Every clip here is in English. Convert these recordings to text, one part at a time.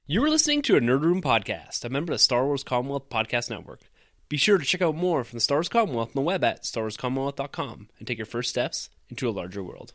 You were listening to a Nerd Room podcast, a member of the Star Wars Commonwealth Podcast Network. Be sure to check out more from the Star Wars Commonwealth on the web at starwarscommonwealth.com and take your first steps into a larger world.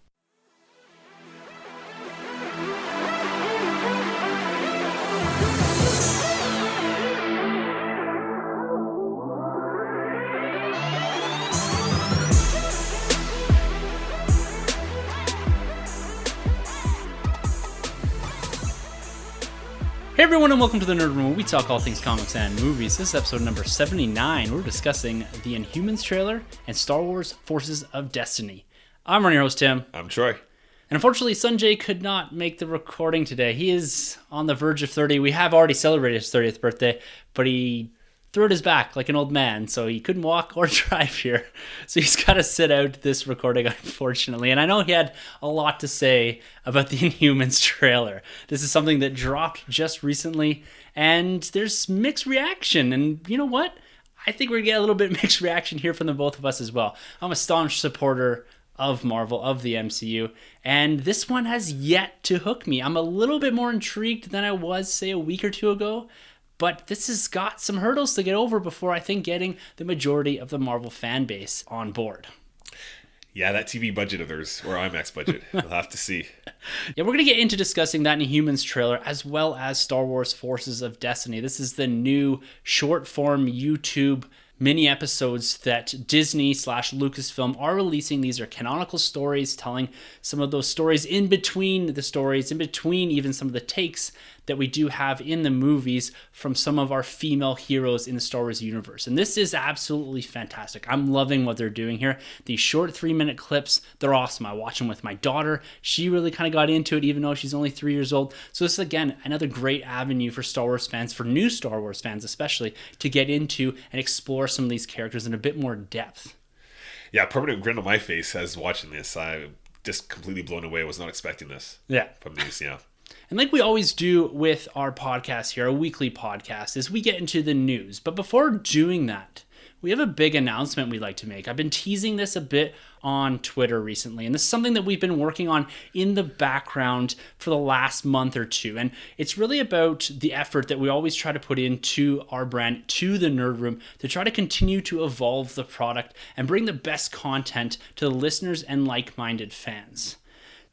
Hey everyone, and welcome to the Nerd Room, where we talk all things comics and movies. This is episode number 79. We're discussing the Inhumans trailer and Star Wars Forces of Destiny. I'm your host, Tim. I'm Troy. And unfortunately, Sanjay could not make the recording today. He is on the verge of 30. We have already celebrated his 30th birthday, but he threw his back like an old man, so he couldn't walk or drive here. So he's got to sit out this recording, unfortunately. And I know he had a lot to say about the Inhumans trailer. This is something that dropped just recently, and there's mixed reaction. And you know what? I think we're going to get a little bit mixed reaction here from the both of us as well. I'm a staunch supporter of Marvel, of the MCU, and this one has yet to hook me. I'm a little bit more intrigued than I was, say, a week or two ago. But this has got some hurdles to get over before I think getting the majority of the Marvel fan base on board. Yeah, that TV budget of theirs, or IMAX budget, we'll have to see. Yeah, we're going to get into discussing that Inhumans trailer as well as Star Wars Forces of Destiny. This is the new short-form YouTube mini episodes that Disney/Lucasfilm are releasing. These are canonical stories telling some of those stories in between the stories, in between even some of the takes that we do have in the movies from some of our female heroes in the Star Wars universe. And this is absolutely fantastic. I'm loving what they're doing here. These short 3-minute clips, they're awesome. I watch them with my daughter. She really kind of got into it, even though she's only 3 years old. So this is, again, another great avenue for Star Wars fans, for new Star Wars fans especially, to get into and explore some of these characters in a bit more depth. Yeah, permanent grin on my face as watching this. I'm just completely blown away. I was not expecting this. Yeah. From these, yeah. And like we always do with our podcast here, a weekly podcast, is we get into the news. But before doing that, we have a big announcement we'd like to make. I've been teasing this a bit on Twitter recently, and this is something that we've been working on in the background for the last month or two. And it's really about the effort that we always try to put into our brand, to the Nerd Room, to try to continue to evolve the product and bring the best content to the listeners and like-minded fans.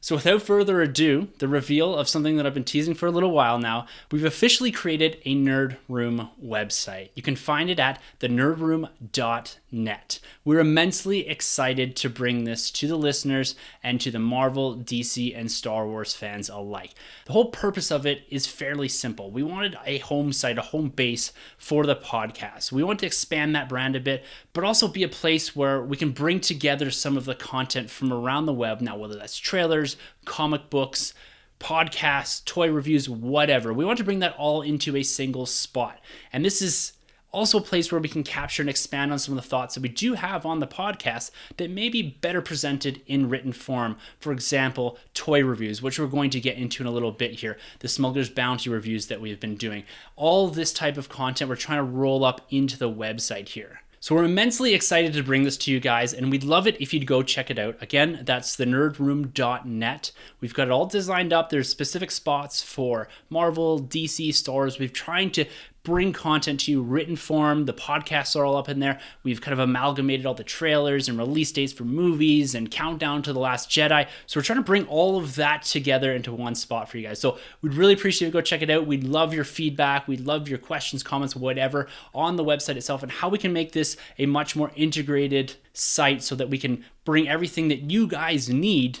So without further ado, the reveal of something that I've been teasing for a little while now, we've officially created a Nerd Room website. You can find it at thenerdroom.net. We're immensely excited to bring this to the listeners and to the Marvel, DC, and Star Wars fans alike. The whole purpose of it is fairly simple. We wanted a home site, a home base for the podcast. We want to expand that brand a bit, but also be a place where we can bring together some of the content from around the web. Now, whether that's trailers, comic books, podcasts, toy reviews, whatever. We want to bring that all into a single spot. And this is also a place where we can capture and expand on some of the thoughts that we do have on the podcast that may be better presented in written form. For example, toy reviews, which we're going to get into in a little bit here. The Smuggler's Bounty reviews that we've been doing. All this type of content we're trying to roll up into the website here. So we're immensely excited to bring this to you guys, and we'd love it if you'd go check it out. Again, that's thenerdroom.net. We've got it all designed up. There's specific spots for Marvel, DC, Star Wars. We've tried to bring content to you written form. The podcasts are all up in there. We've kind of amalgamated all the trailers and release dates for movies and countdown to The Last Jedi. So we're trying to bring all of that together into one spot for you guys. So we'd really appreciate you go check it out. We'd love your feedback. We'd love your questions, comments, whatever on the website itself, and how we can make this a much more integrated site so that we can bring everything that you guys need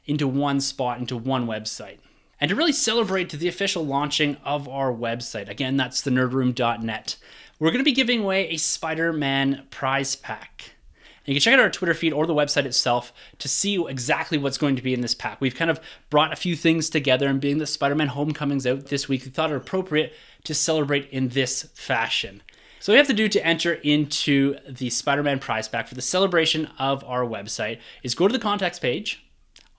into one spot, into one website. And to really celebrate the official launching of our website, again, that's thenerdroom.net, we're going to be giving away a Spider-Man prize pack. And you can check out our Twitter feed or the website itself to see exactly what's going to be in this pack. We've kind of brought a few things together, and being that Spider-Man Homecoming's out this week, we thought it appropriate to celebrate in this fashion. So what you have to do to enter into the Spider-Man prize pack for the celebration of our website is go to the contacts page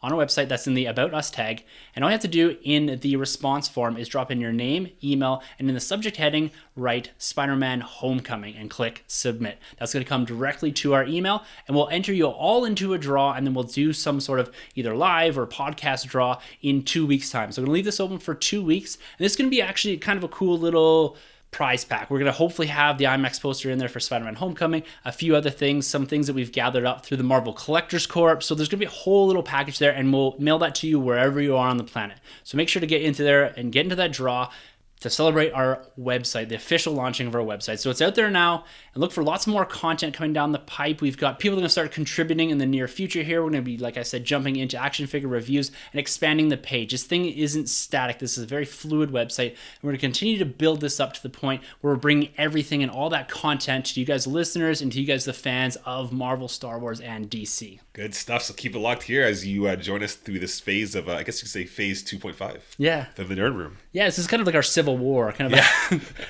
on our website. That's in the About Us tag. And all you have to do in the response form is drop in your name, email, and in the subject heading, write Spider-Man Homecoming and click submit. That's going to come directly to our email, and we'll enter you all into a draw, and then we'll do some sort of either live or podcast draw in 2 weeks' time. So we're going to leave this open for 2 weeks. And this is going to be actually kind of a cool little prize pack. We're going to hopefully have the IMAX poster in there for Spider-Man Homecoming, a few other things, some things that we've gathered up through the Marvel Collectors Corp. So there's going to be a whole little package there, and we'll mail that to you wherever you are on the planet. So make sure to get into there and get into that draw to celebrate our website, the official launching of our website. So it's out there now, and look for lots more content coming down the pipe. We've got people that are going to start contributing in the near future here. We're going to be, like I said, jumping into action figure reviews and expanding the page. This thing isn't static. This is a very fluid website. And we're going to continue to build this up to the point where we're bringing everything and all that content to you guys listeners and to you guys the fans of Marvel, Star Wars, and DC. Good stuff. So keep it locked here as you join us through this phase of, I guess you could say phase 2.5. Yeah. The Nerd Room. Yeah, this is kind of like our Civil War, kind of a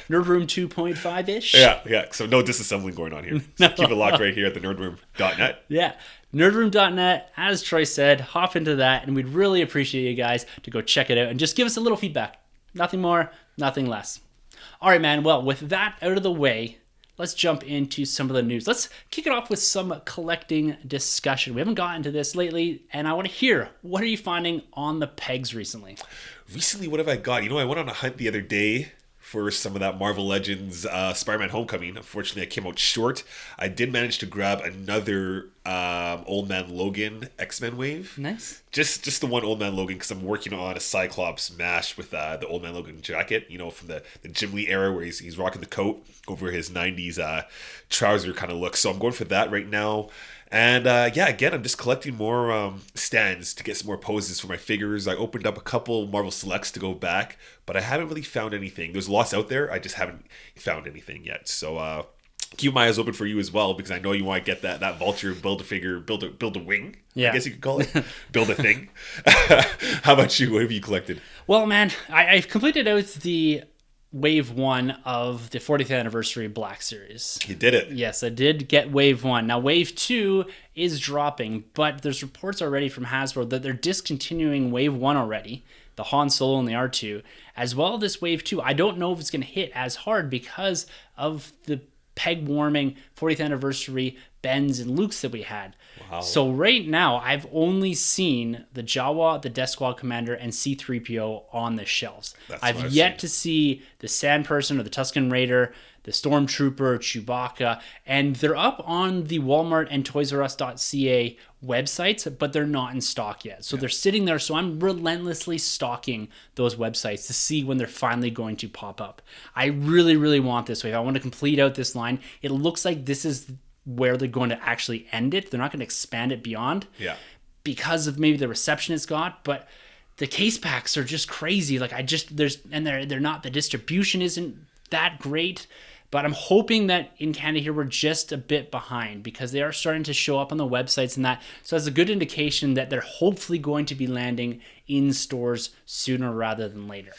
Nerd Room 2.5-ish. Yeah. So no disassembling going on here. So keep it locked right here at the nerdroom.net. Yeah. Nerdroom.net, as Troy said, hop into that, and we'd really appreciate you guys to go check it out and just give us a little feedback. Nothing more, nothing less. All right, man. Well, with that out of the way, let's jump into some of the news. Let's kick it off with some collecting discussion. We haven't gotten to this lately, and I want to hear, what are you finding on the pegs recently? Recently, what have I got? I went on a hunt the other day for some of that Marvel Legends Spider-Man Homecoming. Unfortunately, I came out short. I did manage to grab another Old Man Logan X-Men wave. Nice. Just the one Old Man Logan, because I'm working on a Cyclops mash with the Old Man Logan jacket, from the Jim Lee era where he's rocking the coat over his 90s trouser kind of look. So I'm going for that right now. And again, I'm just collecting more stands to get some more poses for my figures. I opened up a couple Marvel Selects to go back, but I haven't really found anything. There's lots out there. I just haven't found anything yet. So keep my eyes open for you as well, because I know you want to get that Vulture build a figure, build a wing. Yeah. I guess you could call it. Build a thing. How about you? What have you collected? Well, man, I've completed out the Wave 1 of the 40th anniversary Black Series. You did it. Yes, I did get Wave 1. Now, Wave 2 is dropping, but there's reports already from Hasbro that they're discontinuing Wave 1 already, the Han Solo and the R2, as well as this Wave 2. I don't know if it's going to hit as hard because of the peg-warming 40th anniversary Bens and Lukes that we had. Wow. So right now, I've only seen the Jawa, the Death Squad Commander, and C-3PO on the shelves. I've yet to see the Sand Person or the Tusken Raider, the Stormtrooper, Chewbacca, and they're up on the Walmart and ToysRUs.ca websites, but they're not in stock yet. So they're sitting there, so I'm relentlessly stalking those websites to see when they're finally going to pop up. I really, really want this wave. I want to complete out this line. It looks like this is where they're going to actually end it. They're not going to expand it beyond because of maybe the reception it's got, but the case packs are just crazy. Like they're not, the distribution isn't that great, but I'm hoping that in Canada here, we're just a bit behind because they are starting to show up on the websites and that. So that's a good indication that they're hopefully going to be landing in stores sooner rather than later.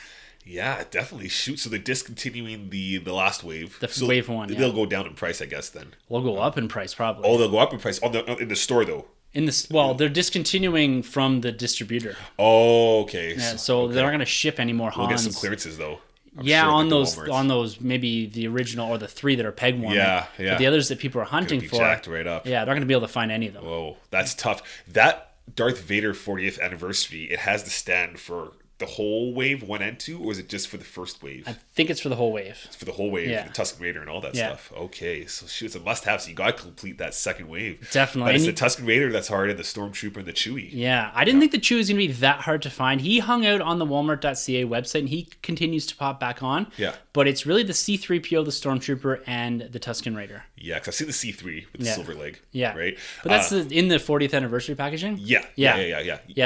Yeah, definitely. Shoot, so they're discontinuing the last wave. Wave 1, They'll go down in price, I guess, then. They'll go up in price, probably. Oh, they'll go up in price in the store, though. They're discontinuing from the distributor. Oh, okay. Yeah, so they're not going to ship any more Hans. We'll get some clearances, though. I'm sure on those maybe the original or the 3 that are peg warming. Yeah. But the others that people are hunting for, jacked right up. Yeah, they're not going to be able to find any of them. Whoa, that's tough. That Darth Vader 40th anniversary, it has the stand for the whole wave 1 and 2, or is it just for the first wave? I think it's for the whole wave. It's for the whole wave, the Tusken Raider and all that stuff. Okay, so shoot, it's a must-have, so you got to complete that second wave. Definitely. But it's the Tusken Raider that's hard, and the Stormtrooper and the Chewie. Yeah, I didn't think the Chewie was going to be that hard to find. He hung out on the Walmart.ca website, and he continues to pop back on. Yeah. But it's really the C-3PO, the Stormtrooper, and the Tusken Raider. Yeah, because I see the C3 with the silver leg. Yeah. Right? But that's in the 40th anniversary packaging? Yeah,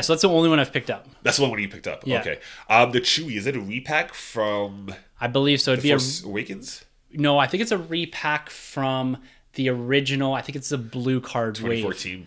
so that's the only one I've picked up. That's the one you picked up. Yeah. Okay. The Chewie, is it a repack from... I believe so. It'd be Force Awakens? No, I think it's a repack from the original. I think it's the blue card 2014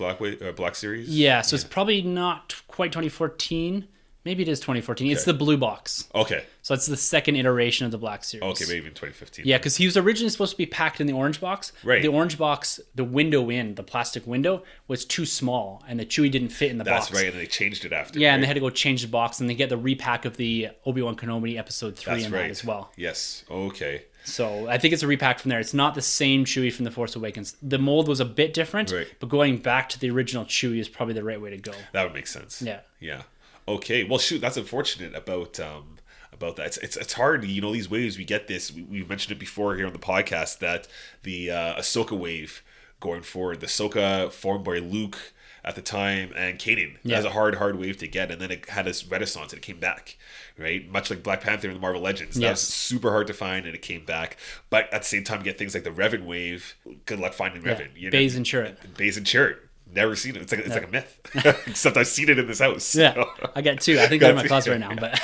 Black Series? Yeah, so it's probably not quite 2014. Maybe it is 2014. It's the blue box. Okay. So it's the second iteration of the Black Series. Okay, maybe in 2015. Yeah, because he was originally supposed to be packed in the orange box. Right. The orange box, the plastic window, was too small, and the Chewie didn't fit in the box. That's right, and they changed it after. Yeah, right? and they had to go change the box, and they get the repack of the Obi-Wan Kenobi Episode 3 That's in right. that as well. Yes. Okay. So I think it's a repack from there. It's not the same Chewie from The Force Awakens. The mold was a bit different, Right. but going back to the original Chewie is probably the right way to go. That would make sense. Yeah. Yeah. Okay. Well, shoot, that's unfortunate about that. It's hard. You know, these waves, we get this. We mentioned it before here on the podcast that the Ahsoka wave going forward, the Ahsoka formed by Luke at the time and Kanan. That was a hard wave to get, and then it had this renaissance and it came back, right? Much like Black Panther in the Marvel Legends. That was super hard to find and it came back. But at the same time, you get things like the Revan wave. Good luck finding Revan. You know, Baze and Chirrut. Baze and Chirrut. Never seen it. It's like a myth. Except I've seen it in this house. Yeah, I get two. I think they're in my closet right now. But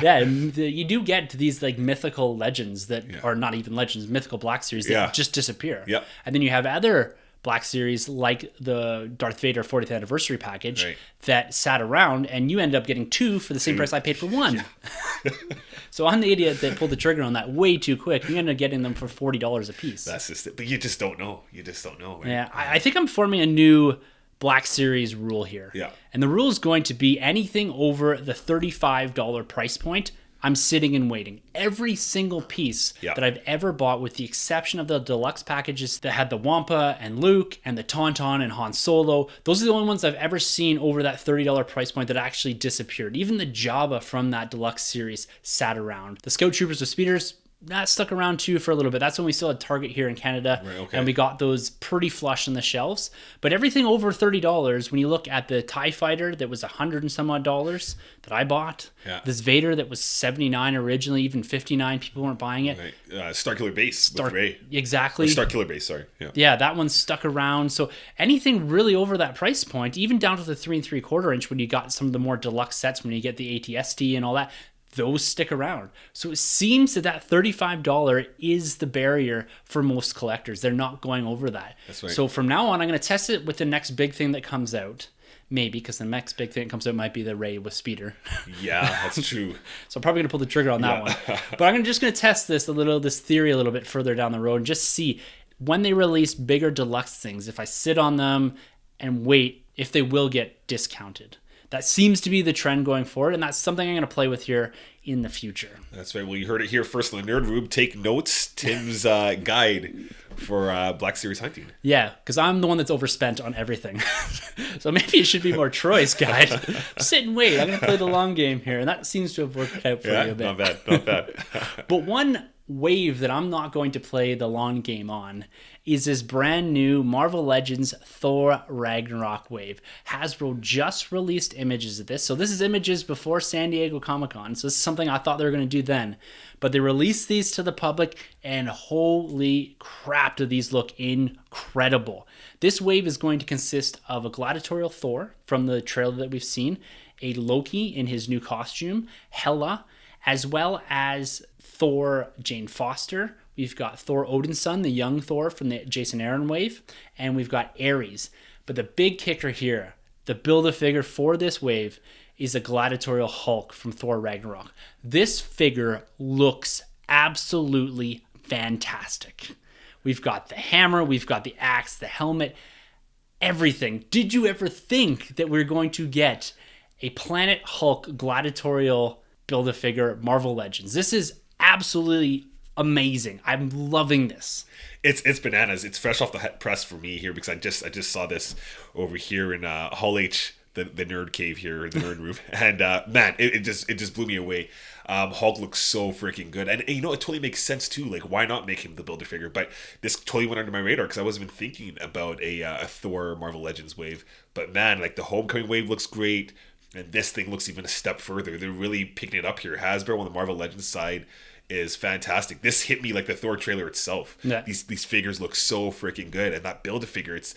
yeah, you do get these like mythical legends that are not even legends, mythical Black Series that just disappear. Yeah. And then you have other Black Series like the Darth Vader 40th anniversary package that sat around, and you end up getting two for the same price I paid for one. Yeah. So I'm the idiot that pulled the trigger on that way too quick. You end up getting them for $40 a piece. That's just it. But you just don't know. You just don't know. Right? Yeah, I think I'm forming a new Black Series rule here. Yeah. And the rule is going to be anything over the $35 price point, I'm sitting and waiting. Every single piece that I've ever bought, with the exception of the deluxe packages that had the Wampa and Luke and the Tauntaun and Han Solo, those are the only ones I've ever seen over that $30 price point that actually disappeared. Even the Jabba from that deluxe series sat around. The Scout Troopers with speeders, that stuck around too for a little bit. That's when we still had Target here in Canada, and we got those pretty flush in the shelves. But everything over $30, when you look at the TIE Fighter that was $100 and some odd that I bought, this Vader that was $79 originally, even $59, people weren't buying it. Starkiller Base with Rey. Exactly. Starkiller Base, sorry. Yeah, that one stuck around. So anything really over that price point, even down to the 3 3/4 inch when you got some of the more deluxe sets, when you get the AT-ST and all that, those stick around. So it seems that $35 is the barrier for most collectors. They're not going over that. That's right. So from now on, I'm going to test it with the next big thing that comes out. Maybe, because the next big thing that comes out might be the Rey with speeder. Yeah, that's true. So I'm probably going to pull the trigger on that one. But I'm just going to test this theory a little bit further down the road and just see when they release bigger deluxe things, if I sit on them and wait, if they will get discounted. That seems to be the trend going forward, and that's something I'm going to play with here in the future. That's right. Well, you heard it here first in the Nerd Room. Take notes. Tim's guide for Black Series hunting. Yeah, because I'm the one that's overspent on everything. So maybe it should be more Troy's guide. Sit and wait. I'm going to play the long game here, and that seems to have worked out for you a bit. Not bad. Not bad. But one wave that I'm not going to play the long game on is this brand new Marvel Legends Thor Ragnarok wave. Hasbro just released images of this. So this is images before San Diego Comic-Con. So this is something I thought they were going to do then. But they released these to the public, and holy crap, do these look incredible. This wave is going to consist of a gladiatorial Thor from the trailer that we've seen, a Loki in his new costume, Hela, as well as Thor Jane Foster. We've got Thor Odin's son, the young Thor from the Jason Aaron wave, and we've got Ares. But the big kicker here, the Build-A-Figure for this wave, is a gladiatorial Hulk from Thor Ragnarok. This figure looks absolutely fantastic. We've got the hammer, we've got the axe, the helmet, everything. Did you ever think that we're going to get a Planet Hulk gladiatorial Build-A-Figure Marvel Legends? This is absolutely amazing. I'm loving this. It's bananas. It's fresh off the press for me here because I just saw this over here in Hall H, the nerd cave here, the nerd room, and man, it just blew me away. Hulk looks so freaking good, and you know, it totally makes sense too. Like, why not make him the Build-A-Figure? But this totally went under my radar because I wasn't even thinking about a Thor Marvel Legends wave. But man, like the Homecoming wave looks great, and this thing looks even a step further. They're really picking it up here. Hasbro on the Marvel Legends side is fantastic. This hit me like the Thor trailer itself. Yeah. These figures look so freaking good, and that Build-A-Figure, it's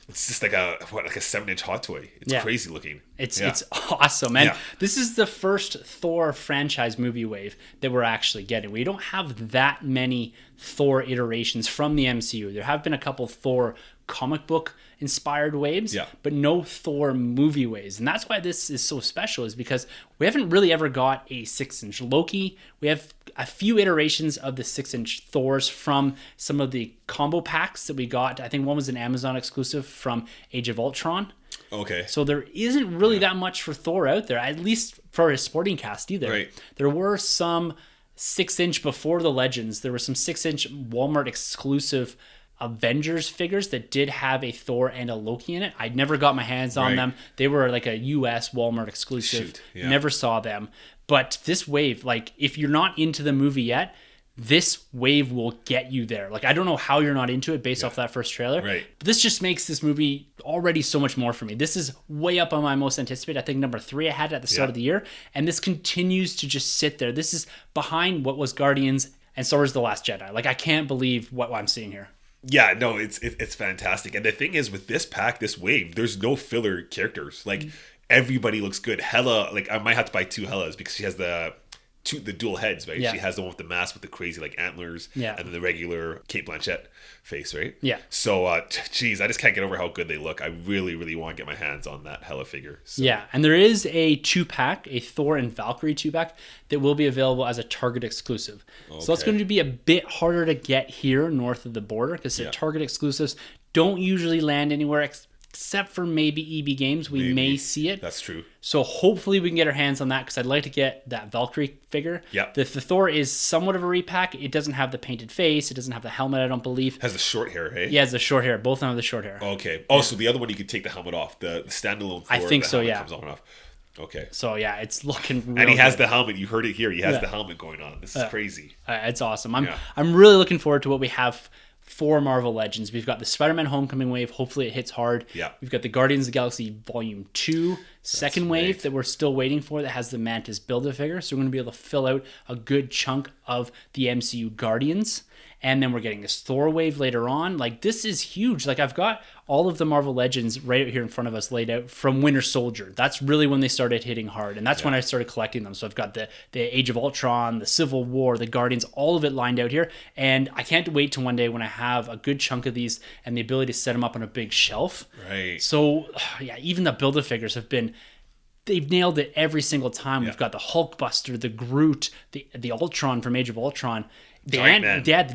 just like a 7-inch Hot Toy. It's crazy looking. It's awesome, and this is the first Thor franchise movie wave that we're actually getting. We don't have that many Thor iterations from the MCU. There have been a couple Thor comic book inspired waves, but no Thor movie waves. And that's why this is so special, is because we haven't really ever got a 6-inch Loki. We have a few iterations of the 6-inch Thors from some of the combo packs that we got. I think one was an Amazon exclusive from Age of Ultron. Okay. So there isn't really that much for Thor out there, at least for his sporting cast either. Right. There were some 6-inch before the Legends. There were some 6-inch Walmart exclusive Avengers figures that did have a Thor and a Loki in it. I never got my hands on them. They were like a US Walmart exclusive. Never saw them. But this wave, like, if you're not into the movie yet, this wave will get you there. Like, I don't know how you're not into it based off that first trailer. Right. But this just makes this movie already so much more for me. This is way up on my most anticipated. I think number 3 I had at the start of the year. And this continues to just sit there. This is behind what was Guardians and Star Wars The Last Jedi. Like, I can't believe what I'm seeing here. Yeah, no, it's fantastic. And the thing is, with this pack, this wave, there's no filler characters. Like, everybody looks good. Hela, like, I might have to buy 2 Helas because she has the dual heads, right? She has the one with the mask with the crazy, like, antlers, and then the regular Cate Blanchett face, right? Yeah. So, geez, I just can't get over how good they look. I really, really want to get my hands on that Hela figure. So. Yeah, and there is a 2-pack, a Thor and Valkyrie 2-pack, that will be available as a Target exclusive. Okay. So it's going to be a bit harder to get here north of the border, because the Target exclusives don't usually land anywhere except for maybe EB Games. We may see it. That's true. So hopefully we can get our hands on that, because I'd like to get that Valkyrie figure. Yeah. The Thor is somewhat of a repack. It doesn't have the painted face. It doesn't have the helmet, I don't believe. Has the short hair, hey? Yeah, it has the short hair. Both of them have the short hair. Okay. Also, the other one, you could take the helmet off. The standalone Thor. I think so, comes on and off. Okay. So yeah, it's looking real And he has good. the helmet. You heard it here. He has the helmet going on. This is crazy. It's awesome. I'm really looking forward to what we have for Marvel Legends. We've got the Spider-Man Homecoming wave. Hopefully it hits hard. Yeah. We've got the Guardians of the Galaxy Volume 2 second wave that we're still waiting for, that has the Mantis Build-A-Figure. So we're going to be able to fill out a good chunk of the MCU Guardians. And then we're getting this Thor wave later on. Like, this is huge. Like, I've got all of the Marvel Legends right out here in front of us laid out from Winter Soldier. That's really when they started hitting hard. And that's when I started collecting them. So I've got the Age of Ultron, the Civil War, the Guardians, all of it lined out here. And I can't wait till one day when I have a good chunk of these and the ability to set them up on a big shelf. Right. So, yeah, even the Build-A-Figures have been... They've nailed it every single time. We've got the Hulkbuster, the Groot, the Ultron from Age of Ultron. The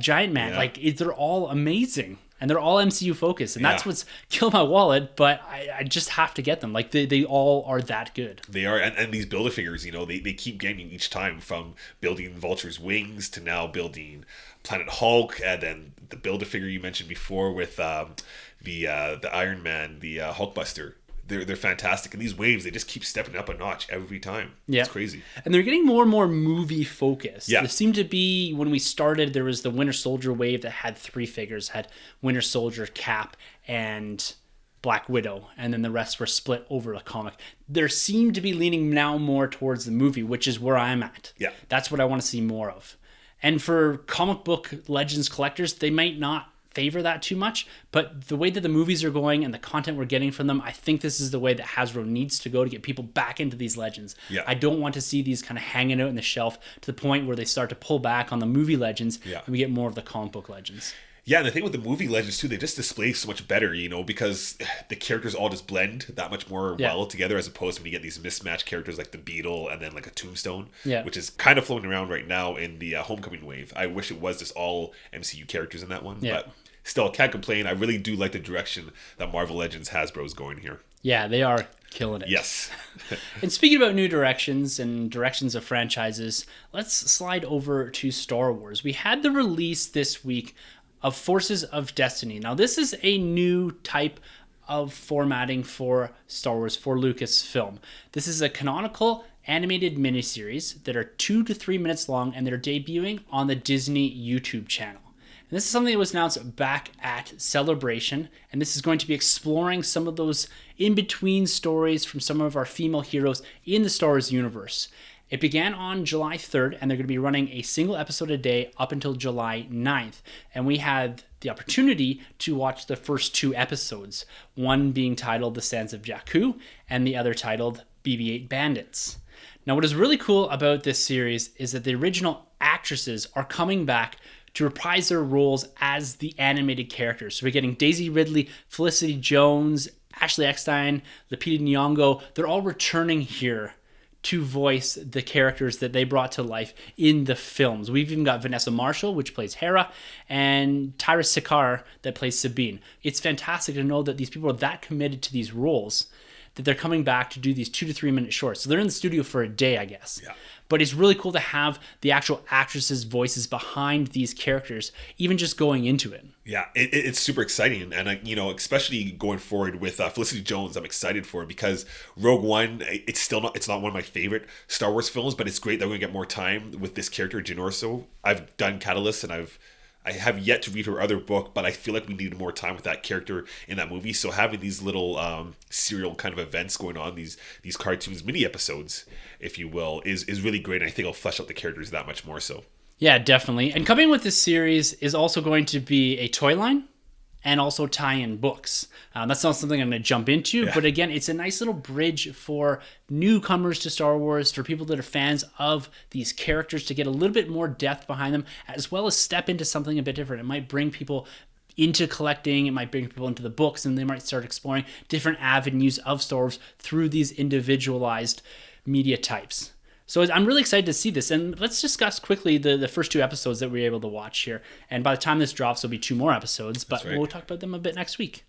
Giant Man. Like, they're all amazing. And they're all MCU focused. And that's what's killed my wallet, but I just have to get them. Like, they all are that good. They are. And these Build-A-Figures, you know, they keep gaining each time, from building Vulture's wings to now building Planet Hulk, and then the Build-A-Figure you mentioned before with the Iron Man, the Hulkbuster. They're fantastic. And these waves, they just keep stepping up a notch every time. Yeah. It's crazy. And they're getting more and more movie focused. Yeah. There seemed to be, when we started, there was the Winter Soldier wave that had 3 figures, had Winter Soldier, Cap, and Black Widow. And then the rest were split over a comic. There seemed to be leaning now more towards the movie, which is where I'm at. Yeah. That's what I want to see more of. And for comic book Legends collectors, they might not favor that too much, but the way that the movies are going and the content we're getting from them, I think this is the way that Hasbro needs to go to get people back into these Legends. Yeah. I don't want to see these kind of hanging out in the shelf to the point where they start to pull back on the movie Legends and we get more of the comic book Legends. Yeah, and the thing with the movie Legends too, they just display so much better, you know, because the characters all just blend that much more well together, as opposed to when you get these mismatched characters like the Beetle and then like a Tombstone, which is kind of floating around right now in the Homecoming wave. I wish it was just all MCU characters in that one, but still, can't complain. I really do like the direction that Marvel Legends Hasbro is going here. Yeah, they are killing it. Yes. And speaking about new directions and directions of franchises, let's slide over to Star Wars. We had the release this week of Forces of Destiny. Now, this is a new type of formatting for Star Wars, for Lucasfilm. This is a canonical animated miniseries that are 2 to 3 minutes long, and they're debuting on the Disney YouTube channel. And this is something that was announced back at Celebration, and this is going to be exploring some of those in-between stories from some of our female heroes in the Star Wars universe. It began on July 3rd, and they're going to be running a single episode a day up until July 9th. And we had the opportunity to watch the first 2 episodes, one being titled The Sands of Jakku, and the other titled BB-8 Bandits. Now, what is really cool about this series is that the original actresses are coming back to reprise their roles as the animated characters. So we're getting Daisy Ridley, Felicity Jones, Ashley Eckstein, Lupita Nyong'o. They're all returning here to voice the characters that they brought to life in the films. We've even got Vanessa Marshall, which plays Hera, and Tyra Sakar, that plays Sabine. It's fantastic to know that these people are that committed to these roles that they're coming back to do these 2 to 3 minute shorts. So they're in the studio for a day, I guess. Yeah. But it's really cool to have the actual actresses' voices behind these characters, even just going into it. Yeah, it's super exciting, and especially going forward with Felicity Jones, I'm excited for it because Rogue One, it's not one of my favorite Star Wars films, but it's great that we're gonna get more time with this character, Jyn Erso. I've done Catalyst, and I have yet to read her other book, but I feel like we needed more time with that character in that movie. So having these little serial kind of events going on, these cartoons, mini episodes, if you will, is really great. And I think it'll flesh out the characters that much more so. Yeah, definitely. And coming with this series is also going to be a toy line and also tie-in books. That's not something I'm going to jump into, but again, it's a nice little bridge for newcomers to Star Wars, for people that are fans of these characters to get a little bit more depth behind them, as well as step into something a bit different. It might bring people into collecting, it might bring people into the books, and they might start exploring different avenues of Star Wars through these individualized media types. So I'm really excited to see this. And let's discuss quickly the first 2 episodes that we were able to watch here. And by the time this drops, there'll be 2 more episodes, but we'll talk about them a bit next week.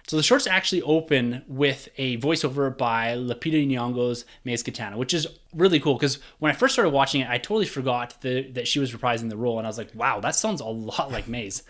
So the shorts actually open with a voiceover by Lupita Nyong'o's Maze Katana, which is really cool because when I first started watching it, I totally forgot that she was reprising the role. And I was like, wow, that sounds a lot like Maze.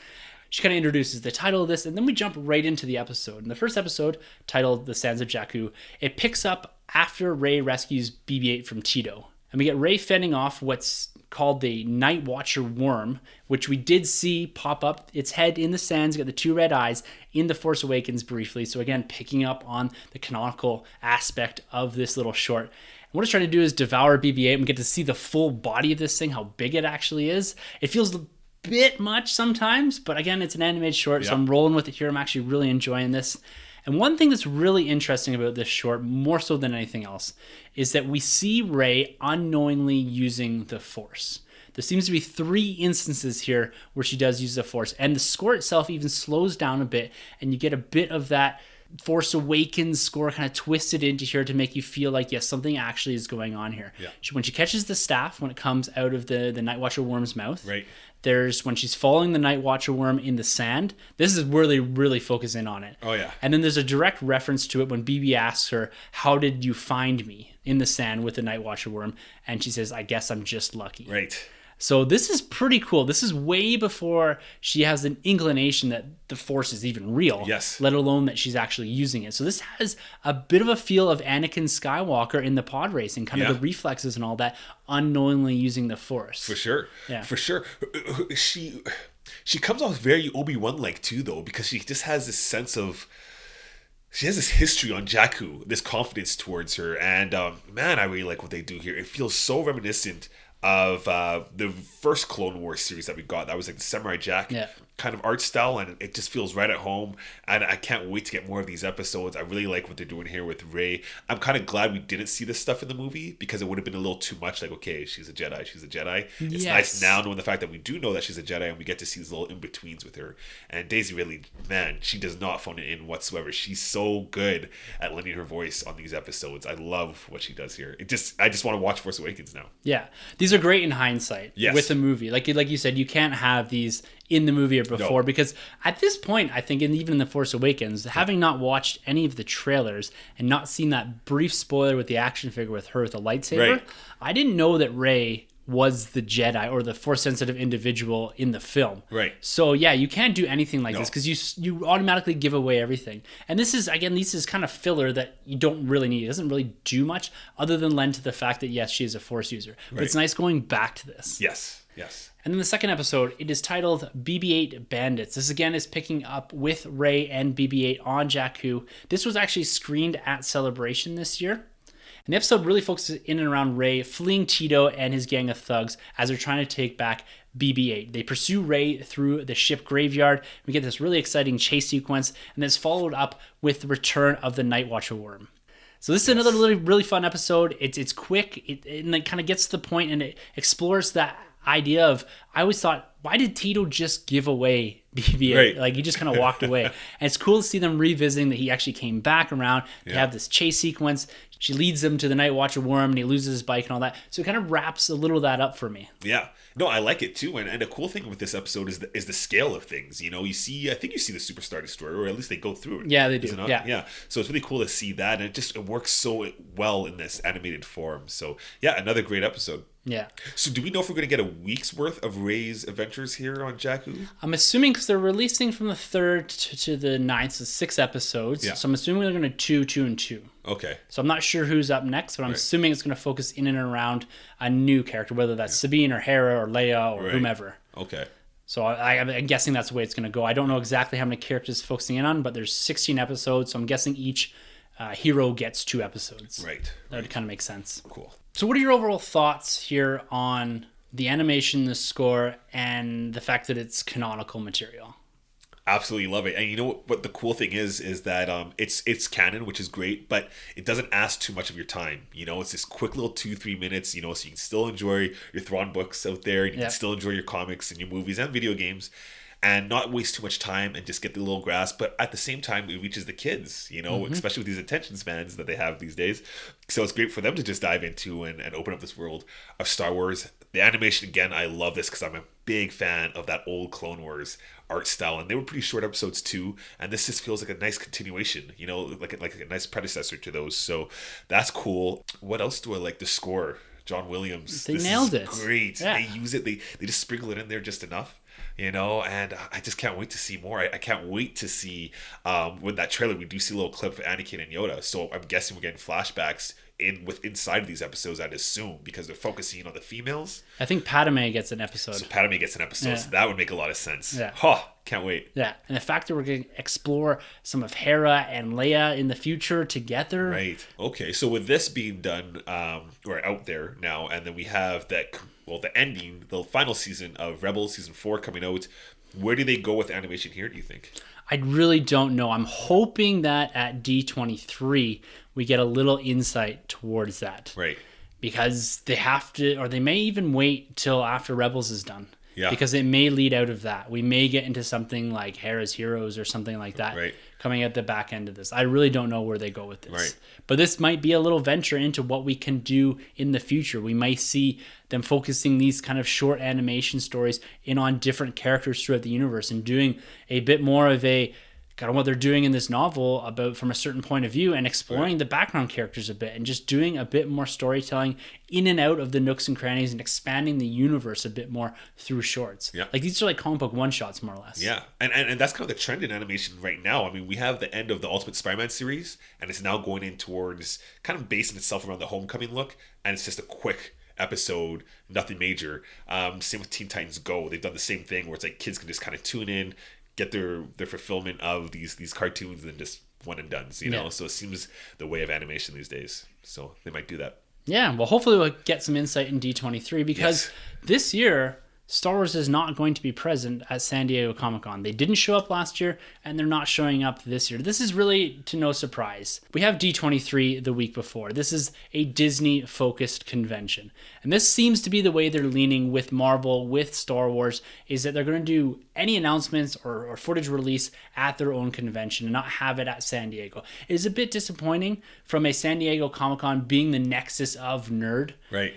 She kind of introduces the title of this, and then we jump right into the episode. And the first episode, titled The Sands of Jakku, it picks up after Rey rescues BB-8 from Tito. And we get Rey fending off what's called the Night Watcher worm, which we did see pop up its head in the sands, got the 2 red eyes in The Force Awakens briefly. So again, picking up on the canonical aspect of this little short. And what it's trying to do is devour BB-8 and get to see the full body of this thing, how big it actually is. It feels a bit much sometimes, but again, it's an animated short, so I'm rolling with it here. I'm actually really enjoying this. And one thing that's really interesting about this short, more so than anything else, is that we see Rey unknowingly using the Force. There seems to be 3 instances here where she does use the Force, and the score itself even slows down a bit, and you get a bit of that Force Awakens score kind of twisted into here to make you feel like, yes, something actually is going on here. Yeah. When she catches the staff, when it comes out of the Night Watcher worm's mouth, right. There's when she's following the Night Watcher worm in the sand. This is where they really focus in on it. Oh, yeah. And then there's a direct reference to it when BB asks her, how did you find me in the sand with the Night Watcher worm? And she says, I guess I'm just lucky. Right. So this is pretty cool. This is way before she has an inclination that the Force is even real, let alone that she's actually using it. So this has a bit of a feel of Anakin Skywalker in the pod racing, kind of the reflexes and all that, unknowingly using the Force. For sure. Yeah. For sure. She comes off very Obi-Wan-like too, though, because she just has this sense of... She has this history on Jakku, this confidence towards her. And man, I really like what they do here. It feels so reminiscent of the first Clone Wars series that we got. That was like the Samurai Jack kind of art style, and it just feels right at home, and I can't wait to get more of these episodes. I really like what they're doing here with Rey. I'm kind of glad we didn't see this stuff in the movie, because it would have been a little too much, like, okay, she's a Jedi. It's nice now knowing the fact that we do know that she's a Jedi, and we get to see these little in-betweens with her. And Daisy Ridley, man, she does not phone it in whatsoever. She's so good at lending her voice on these episodes. I love what she does here. I just want to watch Force Awakens now. Yeah, these are great in hindsight with the movie. Like you said, you can't have these in the movie or before, because at this point, I think, and even in The Force Awakens, having not watched any of the trailers and not seen that brief spoiler with the action figure with her with a lightsaber, I didn't know that Rey was the Jedi or the Force-sensitive individual in the film. Right. So yeah, you can't do anything like this, because you automatically give away everything. And this is kind of filler that you don't really need. It doesn't really do much other than lend to the fact that, yes, she is a Force user. But it's nice going back to this. Yes. And then the second episode, it is titled BB-8 Bandits. This again is picking up with Rey and BB-8 on Jakku. This was actually screened at Celebration this year. And the episode really focuses in and around Rey fleeing Tito and his gang of thugs as they're trying to take back BB-8. They pursue Rey through the ship graveyard. We get this really exciting chase sequence, and it's followed up with the return of the Night Watcher worm. So this is another really, really fun episode. It's quick, and it kind of gets to the point, and it explores that idea of, I always thought, why did Tito just give away BB-8? Right. Like, he just kind of walked away. And it's cool to see them revisiting that he actually came back around. They have this chase sequence. She leads him to the Night Watcher worm, and he loses his bike and all that. So it kind of wraps a little of that up for me. Yeah. No, I like it too. And the cool thing with this episode is the scale of things. You know, I think you see the Superstar Destroyer, or at least they go through it. Yeah, they do. Yeah. So it's really cool to see that. And it works so well in this animated form. So yeah, another great episode. Yeah. So do we know if we're going to get a week's worth of Ray's adventures here on Jakku? I'm assuming, because they're releasing from the 3rd to the 9th, so 6 episodes. Yeah. So I'm assuming they're going to 2, and 2. Okay. So I'm not sure who's up next, but I'm assuming it's going to focus in and around a new character, whether that's Sabine or Hera or Leia or whomever. Okay. So I'm guessing that's the way it's going to go. I don't know exactly how many characters it's focusing in on, but there's 16 episodes, so I'm guessing each hero gets 2 episodes. Right. That would kind of make sense. Cool. So what are your overall thoughts here on the animation, the score, and the fact that it's canonical material? Absolutely love it. And you know what the cool thing is that it's canon, which is great, but it doesn't ask too much of your time. You know, it's this quick little 2-3 minutes, you know, so you can still enjoy your Thrawn books out there, and you can still enjoy your comics and your movies and video games, and not waste too much time and just get the little grasp. But at the same time, it reaches the kids, you know, especially with these attention spans that they have these days. So it's great for them to just dive into and open up this world of Star Wars. The animation, again, I love this because I'm a big fan of that old Clone Wars art style, and they were pretty short episodes too, and this just feels like a nice continuation, you know, like a nice predecessor to those. So that's cool. What else do I like? The score, John Williams. They nailed it. Great. Yeah. They use it. They just sprinkle it in there just enough. You know, and I just can't wait to see more. I can't wait to see with that trailer, we do see a little clip of Anakin and Yoda. So I'm guessing we're getting flashbacks inside of these episodes, I'd assume, because they're focusing on the females. I think Padme gets an episode. So Padme gets an episode, so that would make a lot of sense. Yeah. Can't wait. Yeah, and the fact that we're going to explore some of Hera and Leia in the future together. Right. Okay, so with this being done, or out there now, and then we have the ending, the final season of Rebels, season 4 coming out. Where do they go with animation here, do you think? I really don't know. I'm hoping that at D23 we get a little insight towards that. Right. Because they have to, or they may even wait till after Rebels is done. Yeah. Because it may lead out of that. We may get into something like Hera's Heroes or something like that coming at the back end of this. I really don't know where they go with this. Right. But this might be a little venture into what we can do in the future. We might see them focusing these kind of short animation stories in on different characters throughout the universe and doing a bit more of a kind of what they're doing in this novel about from a certain point of view, and exploring the background characters a bit and just doing a bit more storytelling in and out of the nooks and crannies and expanding the universe a bit more through shorts. Yeah. Like these are like comic book one-shots more or less. Yeah. And that's kind of the trend in animation right now. I mean, we have the end of the Ultimate Spider-Man series, and it's now going in towards kind of basing itself around the Homecoming look, and it's just a quick episode, nothing major. Same with Teen Titans Go. They've done the same thing where it's like kids can just kind of tune in, get their fulfillment of these cartoons, and then just one and done's, you know. So it seems the way of animation these days. So they might do that. Yeah, well, hopefully we'll get some insight in D23 because this year Star Wars is not going to be present at San Diego Comic-Con. They didn't show up last year, and they're not showing up this year. This is really to no surprise. We have D23 the week before. This is a Disney-focused convention. And this seems to be the way they're leaning with Marvel, with Star Wars, is that they're going to do any announcements or footage release at their own convention and not have it at San Diego. It is a bit disappointing from a San Diego Comic-Con being the nexus of nerd. Right.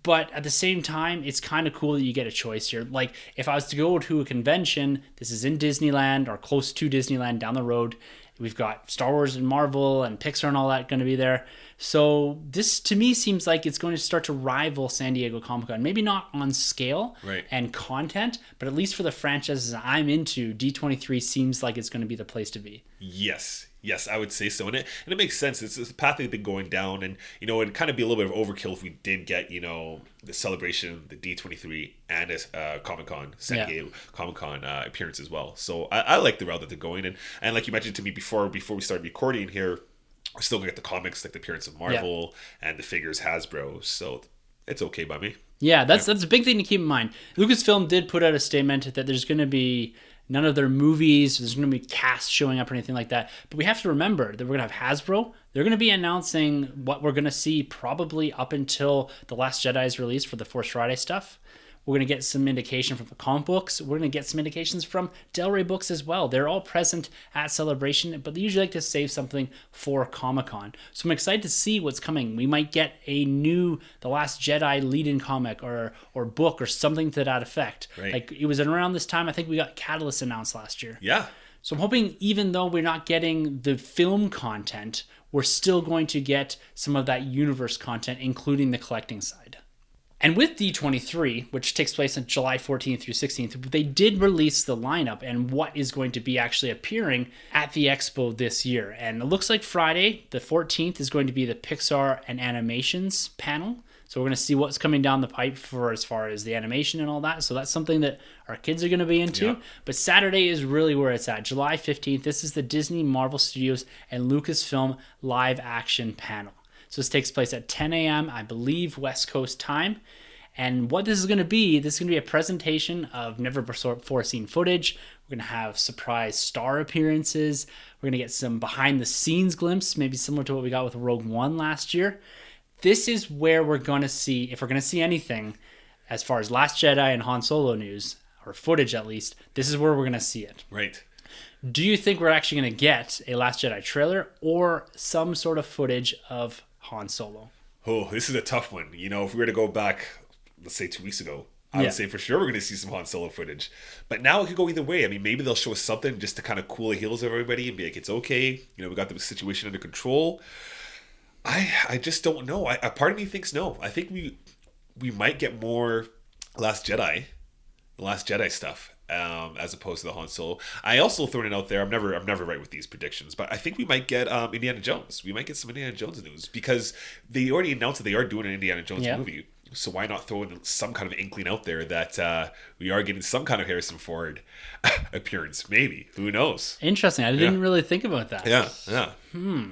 But at the same time, it's kind of cool that you get a choice here. Like, if I was to go to a convention, this is in Disneyland or close to Disneyland down the road. We've got Star Wars and Marvel and Pixar and all that going to be there. So this, to me, seems like it's going to start to rival San Diego Comic-Con. Maybe not on scale and content, but at least for the franchises I'm into, D23 seems like it's going to be the place to be. Yes, I would say so. And it makes sense. It's a path they've been going down. And, you know, it'd kind of be a little bit of overkill if we did get, you know, the celebration, the D23 and Comic-Con, San Diego Comic-Con appearance as well. So I like the route that they're going. And like you mentioned to me before we started recording here, we're still going to get the comics, like the appearance of Marvel and the figures Hasbro. So it's okay by me. Yeah, that's a big thing to keep in mind. Lucasfilm did put out a statement that there's going to be none of their movies, there's going to be cast showing up or anything like that. But we have to remember that we're going to have Hasbro. They're going to be announcing what we're going to see probably up until The Last Jedi is released for the Force Friday stuff. We're going to get some indication from the comic books. We're going to get some indications from Del Rey books as well. They're all present at Celebration, but they usually like to save something for Comic-Con. So I'm excited to see what's coming. We might get a new The Last Jedi lead-in comic or book or something to that effect. Right. Like, it was around this time, I think we got Catalyst announced last year. Yeah. So I'm hoping, even though we're not getting the film content, we're still going to get some of that universe content, including the collecting side. And with D23, which takes place on July 14th through 16th, they did release the lineup and what is going to be actually appearing at the expo this year. And it looks like Friday, the 14th, is going to be the Pixar and Animations panel. So we're going to see what's coming down the pipe for as far as the animation and all that. So that's something that our kids are going to be into. Yeah. But Saturday is really where it's at. July 15th, this is the Disney, Marvel Studios, and Lucasfilm live action panel. So this takes place at 10 a.m., I believe, West Coast time. And what this is going to be a presentation of never-before-seen footage. We're going to have surprise star appearances. We're going to get some behind-the-scenes glimpse, maybe similar to what we got with Rogue One last year. This is where we're going to see, if we're going to see anything, as far as Last Jedi and Han Solo news, or footage at least, this is where we're going to see it. Right. Do you think we're actually going to get a Last Jedi trailer or some sort of footage of Han Solo? Oh, this is a tough one. You know, if we were to go back, let's say 2 weeks ago, I would say for sure we're going to see some Han Solo footage. But now it could go either way. I mean, maybe they'll show us something just to kind of cool the heels of everybody and be like, it's okay. You know, we got the situation under control. I just don't know. A part of me thinks no. I think we might get more Last Jedi stuff. As opposed to the Han Solo. I also thrown it out there. I'm never right with these predictions, but I think we might get Indiana Jones. We might get some Indiana Jones news because they already announced that they are doing an Indiana Jones movie. So why not throw in some kind of inkling out there that we are getting some kind of Harrison Ford appearance? Maybe. Who knows? Interesting. I didn't really think about that. Yeah.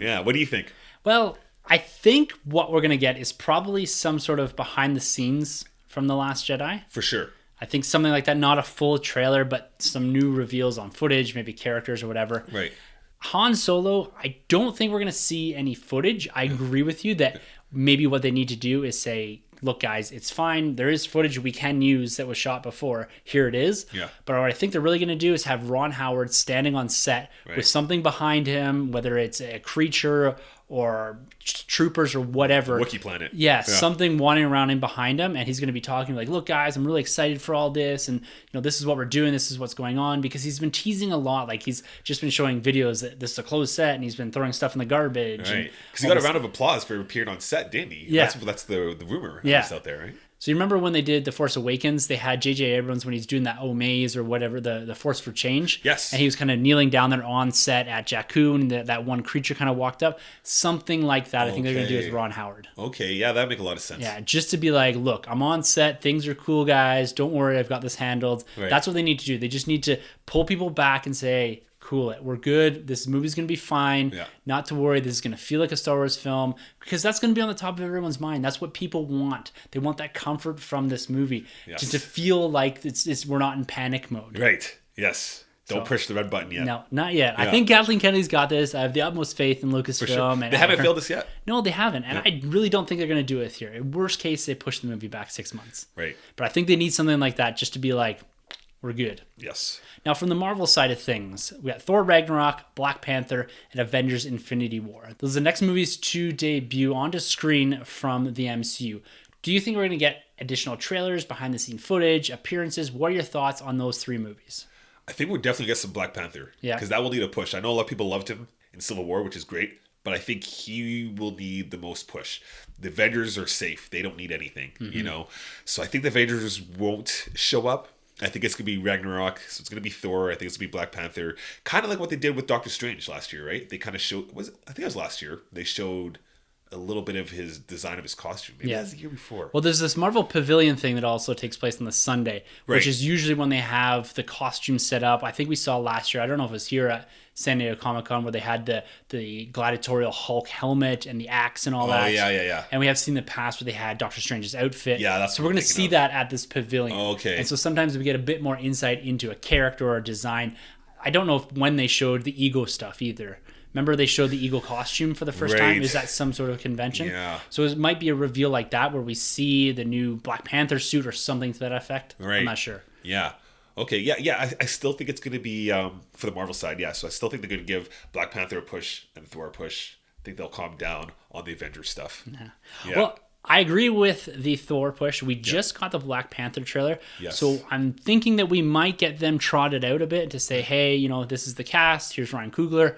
Yeah. What do you think? Well, I think what we're gonna get is probably some sort of behind the scenes from The Last Jedi. For sure. I think something like that, not a full trailer, but some new reveals on footage, maybe characters or whatever. Right. Han Solo, I don't think we're going to see any footage. I agree with you that maybe what they need to do is say, look, guys, it's fine. There is footage we can use that was shot before. Here it is. Yeah. But what I think they're really going to do is have Ron Howard standing on set with something behind him, whether it's a creature or troopers or whatever. Wookiee planet. Yeah, something wandering around in behind him, and he's going to be talking like, look, guys, I'm really excited for all this, and this is what we're doing, this is what's going on, because he's been teasing a lot. Like, he's just been showing videos that this is a closed set, and he's been throwing stuff in the garbage. Right. Because he got a round of applause for appearing on set, didn't he? Yeah. That's the rumor out there, right? So you remember when they did The Force Awakens, they had J.J. Abrams when he's doing that maze or whatever, the Force for Change. Yes. And he was kind of kneeling down there on set at Jakku, and that one creature kind of walked up. Something like that I think they're going to do with Ron Howard. Okay, yeah, that'd make a lot of sense. Yeah, just to be like, look, I'm on set, things are cool, guys, don't worry, I've got this handled. Right. That's what they need to do. They just need to pull people back and say, cool it, we're good, this movie's gonna be fine, not to worry, this is gonna feel like a Star Wars film, because that's gonna be on the top of everyone's mind. That's what people want. They want that comfort from this movie, to feel like it's we're not in panic mode. Right. Yes. Don't push the red button yet. No, not yet. I think Kathleen Kennedy's got this. I have the utmost faith in Lucasfilm. Sure. And they haven't failed us yet. No, they haven't. And I really don't think they're going to do it here. In worst case, they push the movie back 6 months. Right. But I think they need something like that just to be like, we're good. Yes. Now, from the Marvel side of things, we got Thor Ragnarok, Black Panther, and Avengers Infinity War. Those are the next movies to debut onto screen from the MCU. Do you think we're going to get additional trailers, behind-the-scene footage, appearances? What are your thoughts on those 3 movies? I think we'll definitely get some Black Panther. Yeah. Because that will need a push. I know a lot of people loved him in Civil War, which is great, but I think he will need the most push. The Avengers are safe. They don't need anything, So I think the Avengers won't show up. I think it's going to be Ragnarok, so it's going to be Thor. I think it's going to be Black Panther. Kind of like what they did with Doctor Strange last year, right? They kind of showed, I think it was last year, they showed a little bit of his design of his costume. Maybe that was the year before. Well, there's this Marvel Pavilion thing that also takes place on the Sunday, which is usually when they have the costume set up. I think we saw last year, I don't know if it was here at San Diego Comic-Con, where they had the gladiatorial Hulk helmet and the axe and all that. Yeah. And we have seen the past where they had Doctor Strange's outfit. Yeah, that's so we're going to see that at this pavilion. Okay. And so sometimes we get a bit more insight into a character or a design. I don't know when they showed the ego stuff either. Remember they showed the eagle costume for the first time? Is that some sort of convention? Yeah. So it might be a reveal like that where we see the new Black Panther suit or something to that effect. Right. I'm not sure. Yeah. Okay. Yeah. I still think it's going to be for the Marvel side. Yeah. So I still think they're going to give Black Panther a push and Thor a push. I think they'll calm down on the Avengers stuff. Yeah. Well, I agree with the Thor push. We just got the Black Panther trailer. Yes. So I'm thinking that we might get them trotted out a bit to say, hey, you know, this is the cast. Here's Ryan Coogler.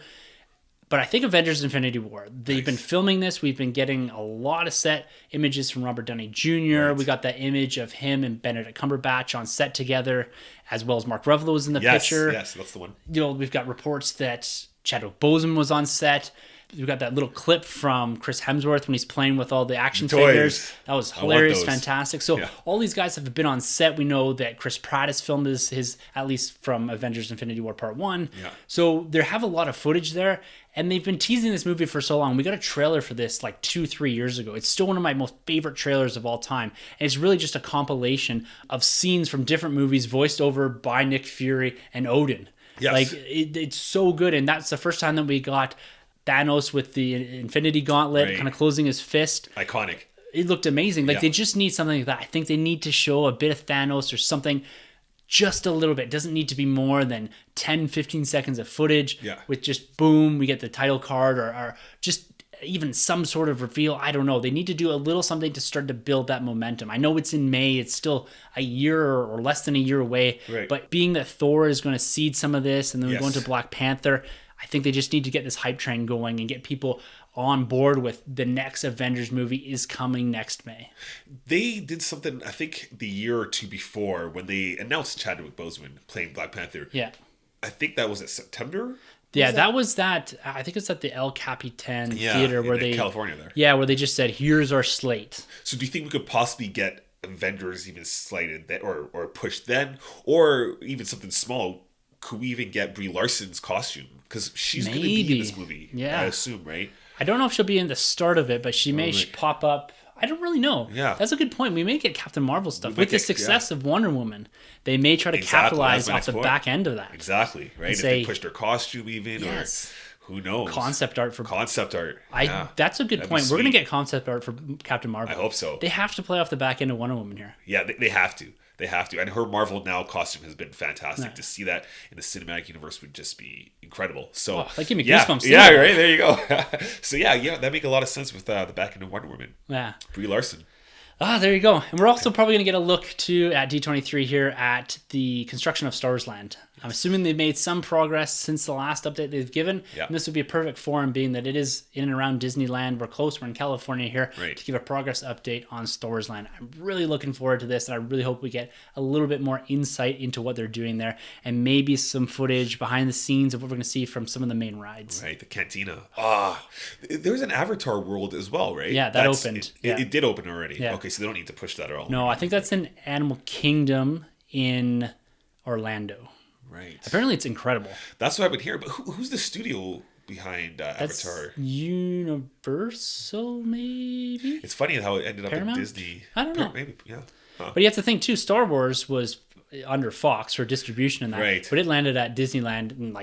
But I think Avengers Infinity War, they've been filming this. We've been getting a lot of set images from Robert Downey Jr. We got that image of him and Benedict Cumberbatch on set together, as well as Mark Ruffalo was in the picture. Yes, that's the one. You know, we've got reports that Chadwick Boseman was on set. We've got that little clip from Chris Hemsworth when he's playing with all the action figures. That was hilarious, fantastic. So all these guys have been on set. We know that Chris Pratt has filmed his at least from Avengers Infinity War Part 1. Yeah. So they have a lot of footage there. And they've been teasing this movie for so long. We got a trailer for this like 2-3 years ago. It's still one of my most favorite trailers of all time. And it's really just a compilation of scenes from different movies voiced over by Nick Fury and Odin. Yes. Like it's so good. And that's the first time that we got Thanos with the Infinity Gauntlet kind of closing his fist. Iconic. It looked amazing. Like they just need something like that. I think they need to show a bit of Thanos or something, just a little bit. It doesn't need to be more than 10-15 seconds of footage with just boom, we get the title card or just even some sort of reveal. I don't know. They need to do a little something to start to build that momentum. I know it's in May. It's still a year or less than a year away. Right. But being that Thor is going to seed some of this and then we go into Black Panther, I think they just need to get this hype train going and get people on board with the next Avengers movie is coming next May. They did something, I think, the year or two before when they announced Chadwick Boseman playing Black Panther. Yeah. I think that was in September. That was that. I think it's at the El Capitan Theater where in California there. Yeah, where they just said, here's our slate. So do you think we could possibly get Avengers even slated that or pushed then? Or even something small? Could we even get Brie Larson's costume? Because she's going to be in this movie, I assume, right? I don't know if she'll be in the start of it, but she may pop up. I don't really know. Yeah. That's a good point. We may get Captain Marvel stuff. With the success of Wonder Woman, they may try to capitalize off the back end of that. Exactly, right? If they pushed her costume even, or who knows? Concept art. That's a good point. We're going to get concept art for Captain Marvel. I hope so. They have to play off the back end of Wonder Woman here. Yeah, they have to. They have to. And her Marvel Now costume has been fantastic. To see that in the cinematic universe would just be incredible. So that give me goosebumps. Yeah, right. There you go. So that make a lot of sense with the back end of Wonder Woman. Yeah. Brie Larson. There you go. And we're also probably going to get a look too at D23 here at the construction of Star Wars Land. I'm assuming they've made some progress since the last update they've given. And this would be a perfect forum, being that it is in and around Disneyland. We're close. We're in California here to give a progress update on Star Wars Land. I'm really looking forward to this, and I really hope we get a little bit more insight into what they're doing there, and maybe some footage behind the scenes of what we're going to see from some of the main rides. Right, the cantina. There's an Avatar world as well, right? Yeah, that opened. It did open already. Yeah. Okay, so they don't need to push that at all. No, I think that's in Animal Kingdom in Orlando. Right. Apparently it's incredible. That's what I've been hearing. But who's the studio behind Avatar? Universal, maybe? It's funny how it ended Paramount? up in Disney. I don't know. Maybe, yeah. But you have to think, too, Star Wars was under Fox for distribution in that. Right. But it landed at Disneyland in,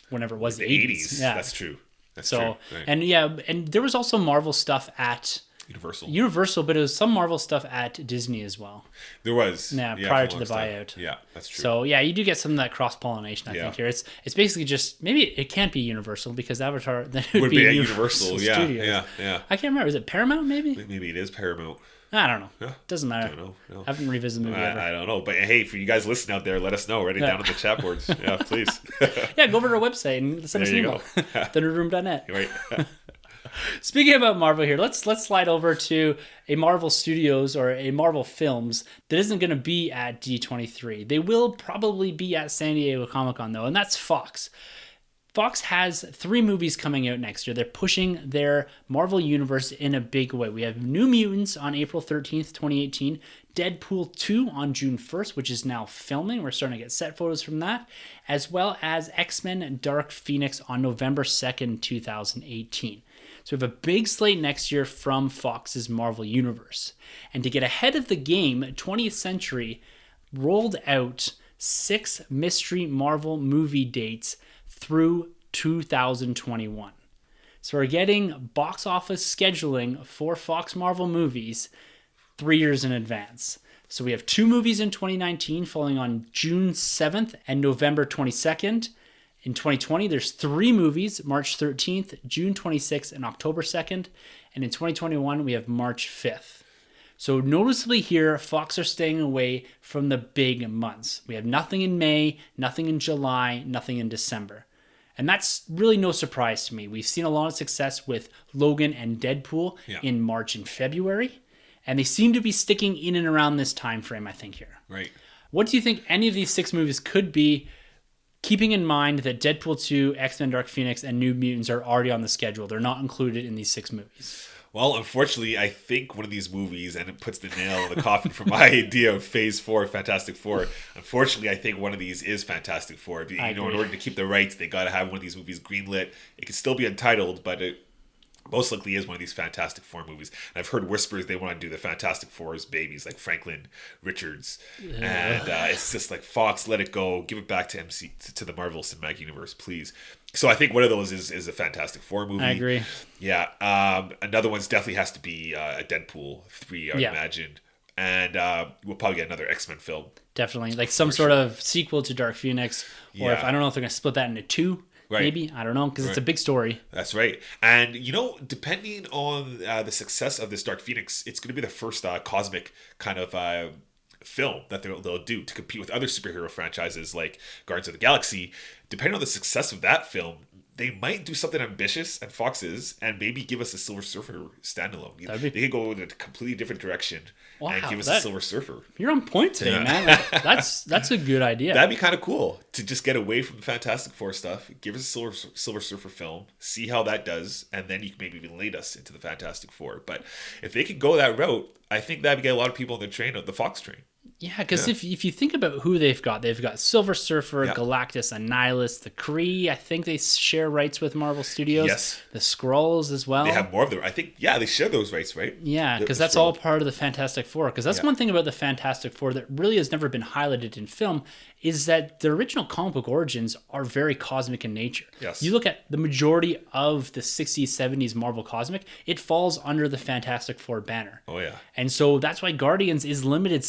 whenever it was, the 80s. Yeah. That's true. That's true. Right. And there was also Marvel stuff at Universal, but it was some Marvel stuff at Disney as well. There was. Prior to the buyout. Yeah, that's true. So, you do get some of that cross-pollination, I think, here. It's basically just, maybe it can't be Universal, because Avatar then would be at Universal. Studios. Yeah. I can't remember. Is it Paramount, maybe? Maybe it is Paramount. I don't know. Yeah. Doesn't matter. I don't know. No. I haven't revisited the movie ever. I don't know. But hey, for you guys listening out there, let us know. Write it down in the chat boards. Yeah, please. Go over to our website and send us an email. thenerdroom.net. Right. Speaking about Marvel here, let's slide over to a Marvel Studios or a Marvel Films that isn't going to be at D23. They will probably be at San Diego Comic-Con, though, and that's Fox. Fox has 3 movies coming out next year. They're pushing their Marvel Universe in a big way. We have New Mutants on April 13th, 2018, Deadpool 2 on June 1st, which is now filming. We're starting to get set photos from that, as well as X-Men Dark Phoenix on November 2nd, 2018. So we have a big slate next year from Fox's Marvel Universe. And to get ahead of the game, 20th Century rolled out 6 mystery Marvel movie dates through 2021. So we're getting box office scheduling for Fox Marvel movies 3 years in advance. So we have 2 movies in 2019 falling on June 7th and November 22nd. In 2020, there's 3 movies, March 13th, June 26th, and October 2nd. And in 2021, we have March 5th. So noticeably here, Fox are staying away from the big months. We have nothing in May, nothing in July, nothing in December. And that's really no surprise to me. We've seen a lot of success with Logan and Deadpool in March and February. And they seem to be sticking in and around this time frame, I think, here. Right. What do you think any of these 6 movies could be, keeping in mind that Deadpool 2, X-Men Dark Phoenix, and New Mutants are already on the schedule? They're not included in these 6 movies. Well, unfortunately, I think one of these movies, and it puts the nail in the coffin for my idea of Phase 4, Fantastic Four. Unfortunately, I think one of these is Fantastic Four. In order to keep the rights, they got to have one of these movies greenlit. It could still be untitled, but it most likely is one of these Fantastic Four movies. And I've heard whispers they want to do the Fantastic Four's babies, like Franklin Richards. And it's just like, Fox, let it go. Give it back to the Marvel Cinematic Universe, please. So I think one of those is a Fantastic Four movie. I agree. Yeah. Another one's definitely has to be a Deadpool 3, I imagine. And we'll probably get another X-Men film. Definitely. Like some sort of sequel to Dark Phoenix. Or if I don't know if they're going to split that into 2. Right. Maybe. I don't know, because it's a big story. That's right. And, depending on the success of this Dark Phoenix, it's going to be the first cosmic kind of film that they'll do to compete with other superhero franchises like Guardians of the Galaxy. Depending on the success of that film, they might do something ambitious, and Fox is, and maybe give us a Silver Surfer standalone. They could go in a completely different direction and give us a Silver Surfer. You're on point today, man. That's a good idea. That'd be kind of cool to just get away from the Fantastic Four stuff, give us a Silver Surfer film, see how that does, and then you can maybe even lead us into the Fantastic Four. But if they could go that route, I think that would get a lot of people on the Fox train. Yeah, because if you think about who they've got Silver Surfer, Galactus, Annihilus, the Kree. I think they share rights with Marvel Studios. Yes. The Skrulls as well. They have more of them. I think, they share those rights, right? Yeah, because that's all part of the Fantastic Four. Because that's one thing about the Fantastic Four that really has never been highlighted in film is that the original comic book origins are very cosmic in nature. Yes. You look at the majority of the 60s, 70s Marvel Cosmic, it falls under the Fantastic Four banner. Oh, yeah. And so that's why Guardians is limited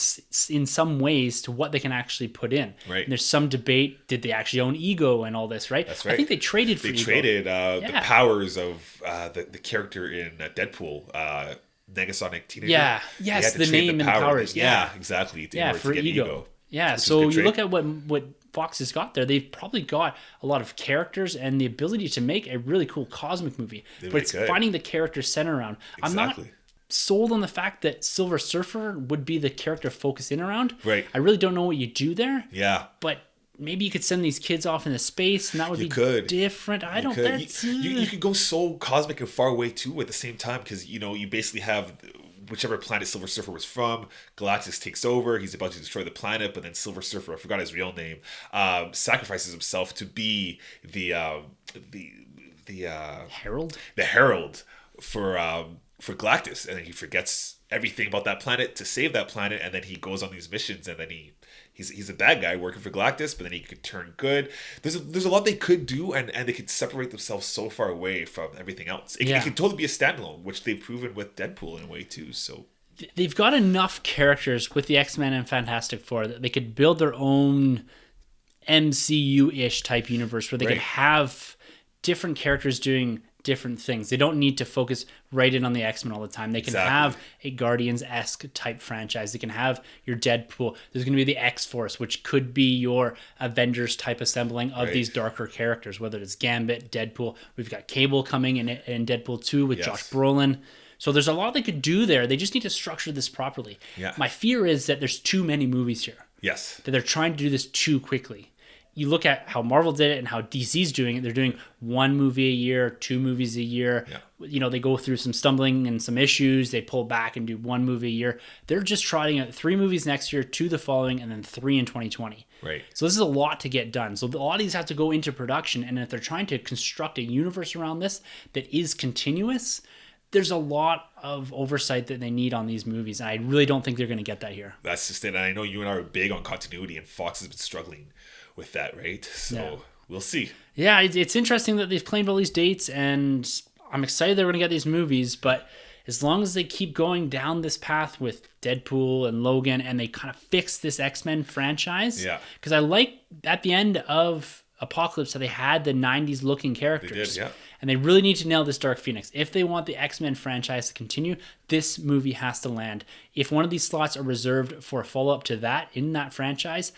in some ways to what they can actually put in. Right. And there's some debate, did they actually own Ego and all this, right? That's right. I think they traded for Ego. They traded the powers of the character in Deadpool, Negasonic Teenager. Yeah, yes, the name and the powers. Yeah, exactly. For Ego. Yeah, so you look at what Fox has got there, they've probably got a lot of characters and the ability to make a really cool cosmic movie. But it's finding the character center around. Exactly. I'm not sold on the fact that Silver Surfer would be the character focused in around. Right. I really don't know what you do there. Yeah. But maybe you could send these kids off into space and that would be different. You could go so cosmic and far away too at the same time, because you basically have whichever planet Silver Surfer was from, Galactus takes over. He's about to destroy the planet, but then Silver Surfer, I forgot his real name, sacrifices himself to be the Herald. The Herald for Galactus, and then he forgets everything about that planet to save that planet, and then he goes on these missions, and then he's a bad guy working for Galactus, but then he could turn good. There's a lot they could do, and they could separate themselves so far away from everything else. It could totally be a standalone, which they've proven with Deadpool in a way too. So they've got enough characters with the X-Men and Fantastic Four that they could build their own MCU-ish type universe where they could have different characters doing different things. They don't need to focus right in on the X-Men all the time. They can have a Guardians-esque type franchise. They can have your Deadpool. There's going to be the X-Force, which could be your Avengers type assembling of these darker characters, whether it's Gambit, Deadpool. We've got Cable coming in Deadpool 2 with Josh Brolin. So there's a lot they could do there. They just need to structure this properly. Yeah. My fear is that there's too many movies here. Yes. That they're trying to do this too quickly. You look at how Marvel did it and how DC's doing it. They're doing 1 movie a year, 2 movies a year. Yeah. They go through some stumbling and some issues. They pull back and do 1 movie a year. They're just trotting out 3 movies next year, 2 the following, and then 3 in 2020. Right. So this is a lot to get done. So a lot of these have to go into production. And if they're trying to construct a universe around this that is continuous, there's a lot of oversight that they need on these movies. And I really don't think they're going to get that here. That's just it. And I know you and I are big on continuity, and Fox has been struggling with that, right? So we'll see. Yeah, it's interesting that they've claimed all these dates, and I'm excited they're going to get these movies, but as long as they keep going down this path with Deadpool and Logan and they kind of fix this X-Men franchise. Yeah. Because I like at the end of Apocalypse that they had the 90s looking characters. They did, yeah. And they really need to nail this Dark Phoenix. If they want the X-Men franchise to continue, this movie has to land. If one of these slots are reserved for a follow-up to that in that franchise,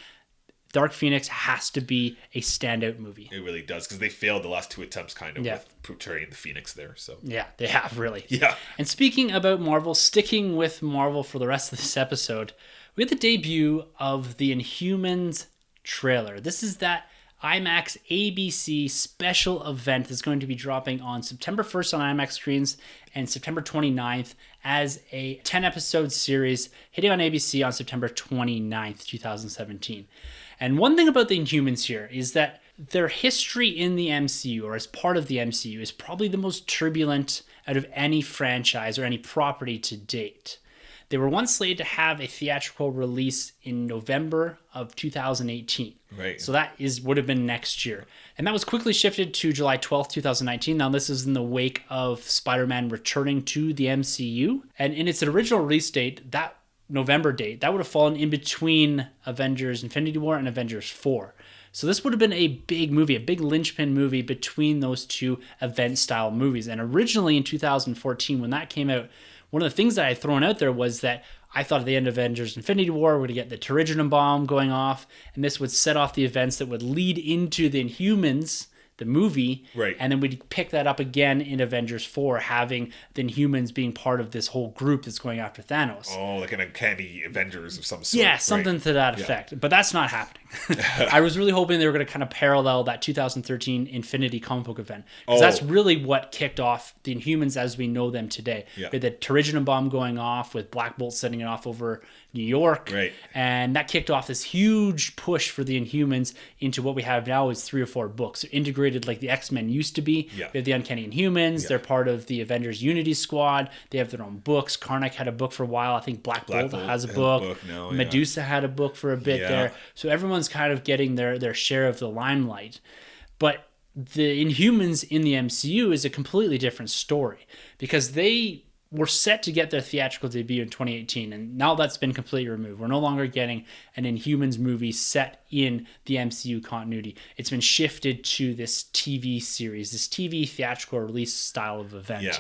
Dark Phoenix has to be a standout movie. It really does, because they failed the last two attempts kind of with portraying the Phoenix there. So yeah, they have really. Yeah. And speaking about Marvel, sticking with Marvel for the rest of this episode, we had the debut of the Inhumans trailer. This is that IMAX ABC special event that's going to be dropping on September 1st on IMAX screens and September 29th as a 10-episode series hitting on ABC on September 29th, 2017. And one thing about the Inhumans here is that their history in the MCU, or as part of the MCU, is probably the most turbulent out of any franchise or any property to date. They were once slated to have a theatrical release in November of 2018. Right. So that would have been next year. And that was quickly shifted to July 12th, 2019. Now this is in the wake of Spider-Man returning to the MCU. And in its original release date, that November date, that would have fallen in between Avengers Infinity War and Avengers 4. So this would have been a big movie, a big linchpin movie between those two event-style movies. And originally in 2014, when that came out, one of the things that I had thrown out there was that I thought at the end of Avengers Infinity War, we're going to get the Terrigen bomb going off, and this would set off the events that would lead into the Inhumans, the movie, right? And then we'd pick that up again in Avengers 4, having the Inhumans being part of this whole group that's going after Thanos. Oh, like an uncanny Avengers of some sort. Yeah, something to that effect. But that's not happening. I was really hoping they were going to kind of parallel that 2013 Infinity comic book event. Because that's really what kicked off the Inhumans as we know them today. Yeah. We had the Terrigen bomb going off with Black Bolt setting it off over New York. Right. And that kicked off this huge push for the Inhumans into what we have now is 3 or 4 books. They're integrated like the X-Men used to be. Yeah. We have the Uncanny Inhumans. Yeah. They're part of the Avengers Unity Squad. They have their own books. Karnak had a book for a while. I think Black Bolt has a book. Now, Medusa had a book for a bit there. So everyone's kind of getting their share of the limelight. But the Inhumans in the MCU is a completely different story because they were set to get their theatrical debut in 2018, and now that's been completely removed. We're no longer getting an Inhumans movie set in the MCU continuity. It's been shifted to this TV series, this TV theatrical release style of event. Yeah.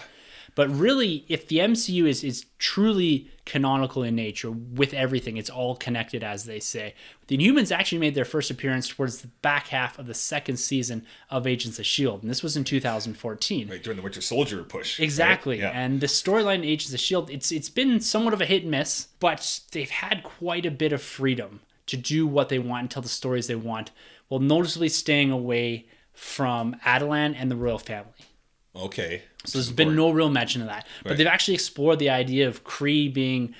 But really, if the MCU is truly canonical in nature with everything, it's all connected, as they say. The Inhumans actually made their first appearance towards the back half of the second season of Agents of S.H.I.E.L.D., and this was in 2014. Right, during the Winter Soldier push. Exactly. Right? Yeah. And the storyline in Agents of S.H.I.E.L.D., it's been somewhat of a hit and miss, but they've had quite a bit of freedom to do what they want and tell the stories they want, while noticeably staying away from Adelan and the royal family. Okay. So there's been no real mention of that. But they've actually explored the idea of Kree being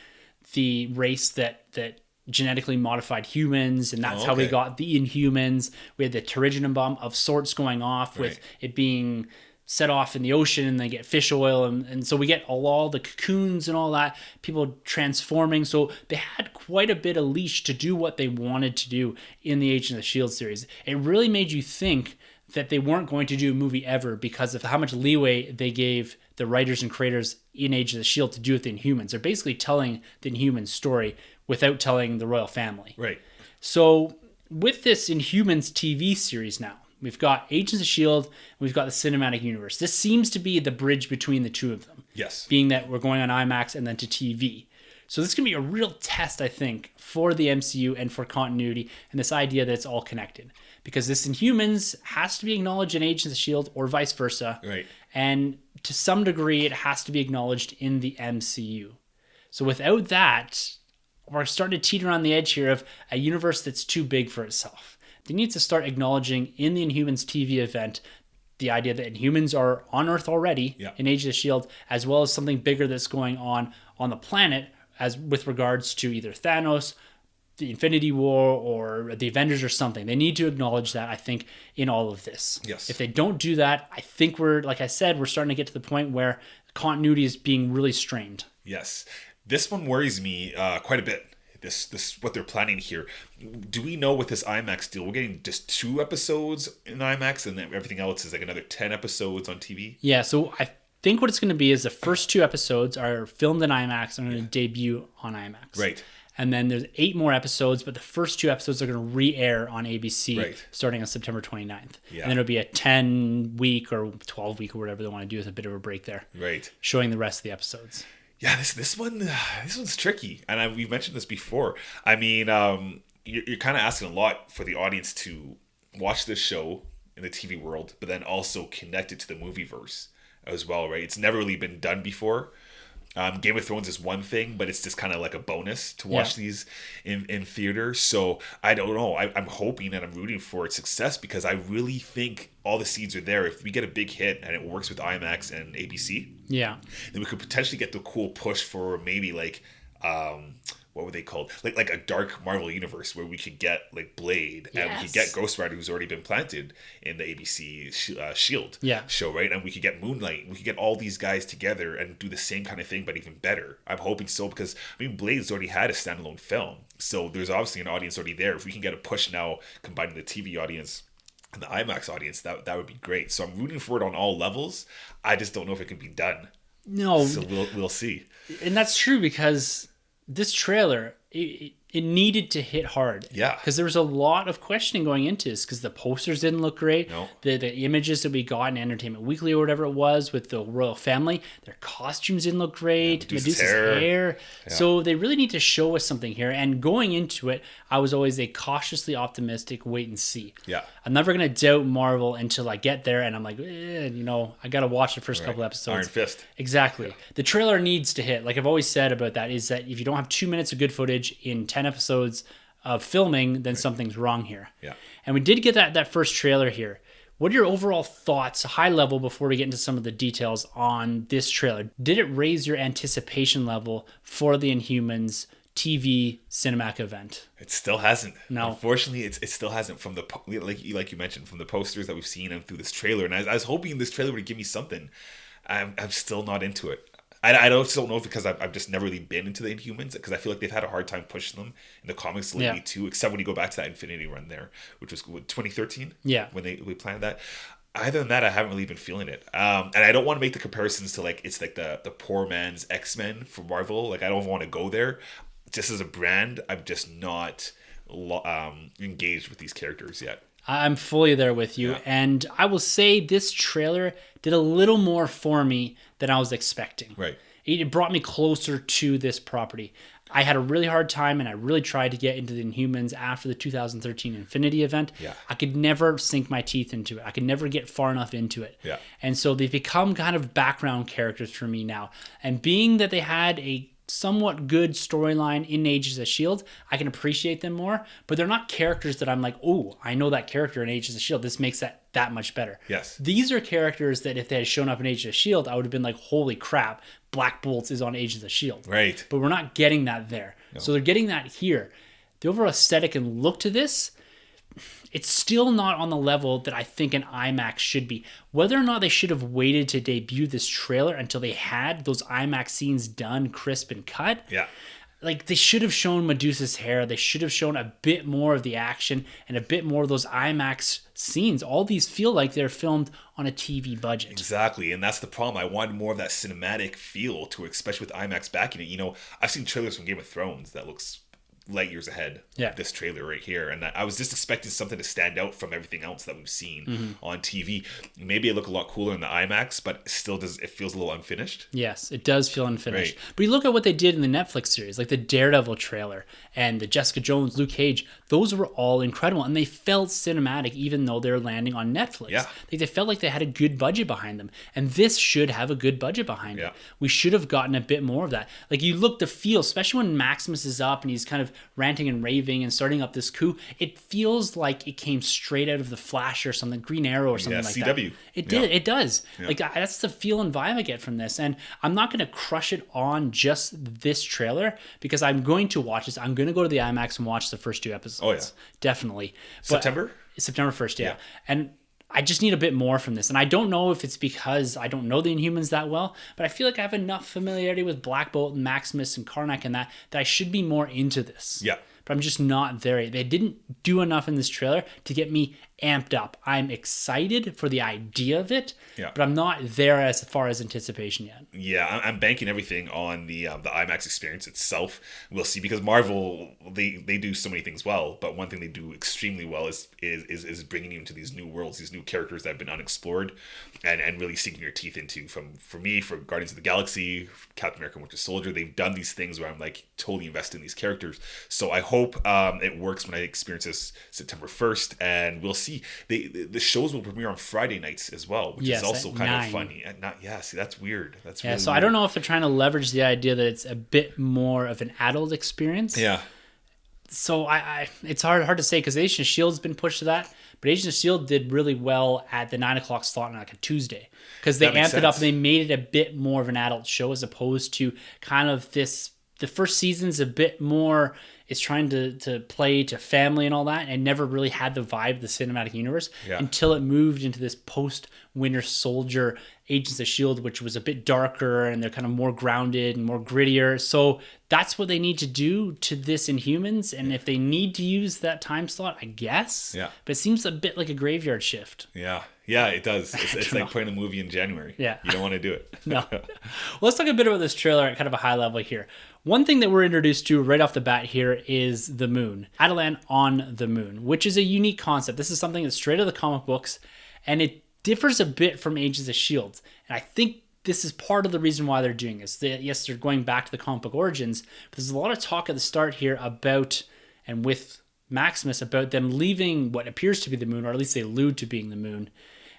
the race that genetically modified humans, and that's how we got the Inhumans. We had the Terrigen bomb of sorts going off with it being set off in the ocean, and they get fish oil, and so we get all the cocoons and all that, people transforming. So they had quite a bit of leash to do what they wanted to do in the Agents of S.H.I.E.L.D. series. It really made you think that they weren't going to do a movie ever because of how much leeway they gave the writers and creators in Agents of S.H.I.E.L.D. to do with the Inhumans. They're basically telling the Inhumans story without telling the royal family. Right. So with this Inhumans TV series now, we've got Agents of S.H.I.E.L.D., we've got the cinematic universe. This seems to be the bridge between the two of them. Yes. Being that we're going on IMAX and then to TV. So this is going to be a real test, I think, for the MCU and for continuity and this idea that it's all connected. Because this Inhumans has to be acknowledged in Agents of S.H.I.E.L.D. or vice versa. Right. And to some degree, it has to be acknowledged in the MCU. So without that, we're starting to teeter on the edge here of a universe that's too big for itself. They need to start acknowledging in the Inhumans TV event the idea that Inhumans are on Earth already in Agents of S.H.I.E.L.D., as well as something bigger that's going on the planet as with regards to either Thanos, the Infinity War, or the Avengers or something. They need to acknowledge that, I think, in all of this. Yes. If they don't do that, I think like I said, we're starting to get to the point where continuity is being really strained. Yes. This one worries me quite a bit. This what they're planning here. Do we know with this IMAX deal, we're getting just 2 episodes in IMAX and then everything else is like another 10 episodes on TV? Yeah, so think what it's going to be is the first 2 episodes are filmed in IMAX and are going to debut on IMAX. Right. And then there's 8 more episodes, but the first 2 episodes are going to re-air on ABC starting on September 29th. Yeah. And then it'll be a 10-week or 12-week or whatever they want to do with a bit of a break there. Right. Showing the rest of the episodes. Yeah, this one's tricky. And we've mentioned this before. I mean, you're kind of asking a lot for the audience to watch this show in the TV world, but then also connect it to the movieverse as well, right? It's never really been done before. Game of Thrones is one thing, but it's just kind of like a bonus to watch these in theater. So I don't know. I'm hoping and I'm rooting for its success because I really think all the seeds are there. If we get a big hit and it works with IMAX and ABC, then we could potentially get the cool push for maybe like what were they called? Like a dark Marvel universe where we could get like Blade and we could get Ghost Rider, who's already been planted in the ABC Shield show, right? And we could get Moonlight. We could get all these guys together and do the same kind of thing, but even better. I'm hoping so because I mean Blade's already had a standalone film, so there's obviously an audience already there. If we can get a push now, combining the TV audience and the IMAX audience, that would be great. So I'm rooting for it on all levels. I just don't know if it can be done. No, so we'll see. And that's true because this trailer, it needed to hit hard. Yeah. Because there was a lot of questioning going into this because the posters didn't look great. No. The images that we got in Entertainment Weekly or whatever it was with the royal family, their costumes didn't look great. Yeah, Medusa's hair. Yeah. So they really need to show us something here. And going into it, I was always a cautiously optimistic wait and see. Yeah. I'm never going to doubt Marvel until I get there and I'm like, I got to watch the first couple episodes. Iron Fist. Exactly. Yeah. The trailer needs to hit. Like I've always said about that is that if you don't have 2 minutes of good footage in 10 episodes of filming, then something's wrong here. Yeah. And we did get that first trailer here. What are your overall thoughts, high level, before we get into some of the details on this trailer? Did it raise your anticipation level for the Inhumans TV cinematic event? It still hasn't. No. Unfortunately, it still hasn't. From the like you mentioned, from the posters that we've seen and through this trailer, and I was hoping this trailer would give me something. I'm still not into it. I don't know because I've just never really been into the Inhumans because I feel like they've had a hard time pushing them in the comics lately too. Except when you go back to that Infinity run there, which was 2013. Yeah, when we planned that. Other than that, I haven't really been feeling it. And I don't want to make the comparisons to like it's like the poor man's X-Men from Marvel. Like I don't want to go there. Just as a brand, I'm just not engaged with these characters yet. I'm fully there with you. Yeah. And I will say this trailer did a little more for me than I was expecting. Right. It brought me closer to this property. I had a really hard time and I really tried to get into the Inhumans after the 2013 Infinity event. Yeah. I could never sink my teeth into it. I could never get far enough into it. Yeah. And so they've become kind of background characters for me now. And being that they had a somewhat good storyline in Agents of S.H.I.E.L.D., I can appreciate them more, but they're not characters that I'm like, oh, I know that character in Agents of S.H.I.E.L.D. This makes that much better. Yes. These are characters that if they had shown up in Agents of S.H.I.E.L.D., I would have been like, holy crap, Black Bolt is on Agents of S.H.I.E.L.D. Right. But we're not getting that there. No. So they're getting that here. The overall aesthetic and look to this, it's still not on the level that I think an IMAX should be. Whether or not they should have waited to debut this trailer until they had those IMAX scenes done, crisp and cut. Yeah. Like they should have shown Medusa's hair. They should have shown a bit more of the action and a bit more of those IMAX scenes. All these feel like they're filmed on a TV budget. Exactly. And that's the problem. I wanted more of that cinematic feel to it, especially with IMAX backing it. You know, I've seen trailers from Game of Thrones that looks light years ahead of this trailer right here, and I was just expecting something to stand out from everything else that we've seen on TV. Maybe it look a lot cooler in the IMAX, but it feels a little unfinished. Yes, it does feel unfinished. Right. But you look at what they did in the Netflix series, like the Daredevil trailer and the Jessica Jones, Luke Cage, those were all incredible, and they felt cinematic even though they're landing on Netflix. Yeah. They felt like they had a good budget behind them, and this should have a good budget behind it. We should have gotten a bit more of that. Like you look to feel, especially when Maximus is up and he's kind of ranting and raving and starting up this coup, it feels like it came straight out of the Flash or something, Green Arrow or something like CW. that. It did. It does. Like that's the feel and vibe I get from this. And I'm not going to crush it on just this trailer because I'm going to watch this. I'm going to go to the IMAX and watch the first 2 episodes. Oh, yeah. Definitely. September 1st, yeah. And I just need a bit more from this. And I don't know if it's because I don't know the Inhumans that well, but I feel like I have enough familiarity with Black Bolt and Maximus and Karnak and that I should be more into this. Yeah. but I'm just not there yet. They didn't do enough in this trailer to get me amped up. I'm excited for the idea of it, but I'm not there as far as anticipation yet. Yeah, I'm banking everything on the IMAX experience itself. We'll see, because Marvel, they do so many things well, but one thing they do extremely well is bringing you into these new worlds, these new characters that have been unexplored, and really sinking your teeth into. For me, for Guardians of the Galaxy, Captain America, Winter Soldier, they've done these things where I'm like totally invested in these characters. So I hope it works when I experience this September 1st, and we'll see. The shows will premiere on Friday nights as well, which is also kind of funny. See, that's weird. That's really so weird. I don't know if they're trying to leverage the idea that it's a bit more of an adult experience. Yeah. So it's hard to say, because Agents of S.H.I.E.L.D.'s been pushed to that, but Agents of S.H.I.E.L.D. did really well at the 9 o'clock slot on like a Tuesday, because they amped it up and they made it a bit more of an adult show, as opposed to kind of this. The first season's a bit more, it's trying to play to family and all that, and never really had the vibe of the cinematic universe until it moved into this post-Winter Soldier Agents of S.H.I.E.L.D., which was a bit darker, and they're kind of more grounded and more grittier. So that's what they need to do to this Inhumans, and if they need to use that time slot, I guess. Yeah. But it seems a bit like a graveyard shift. Yeah. Yeah, it does. It's like playing a movie in January. Yeah. You don't want to do it. No. Well, let's talk a bit about this trailer at kind of a high level here. One thing that we're introduced to right off the bat here is the moon. Attilan on the moon, which is a unique concept. This is something that's straight out of the comic books, and it differs a bit from Agents of S.H.I.E.L.D. And I think this is part of the reason why they're doing this. Yes, they're going back to the comic book origins, but there's a lot of talk at the start here about, and with Maximus, about them leaving what appears to be the moon, or at least they allude to being the moon,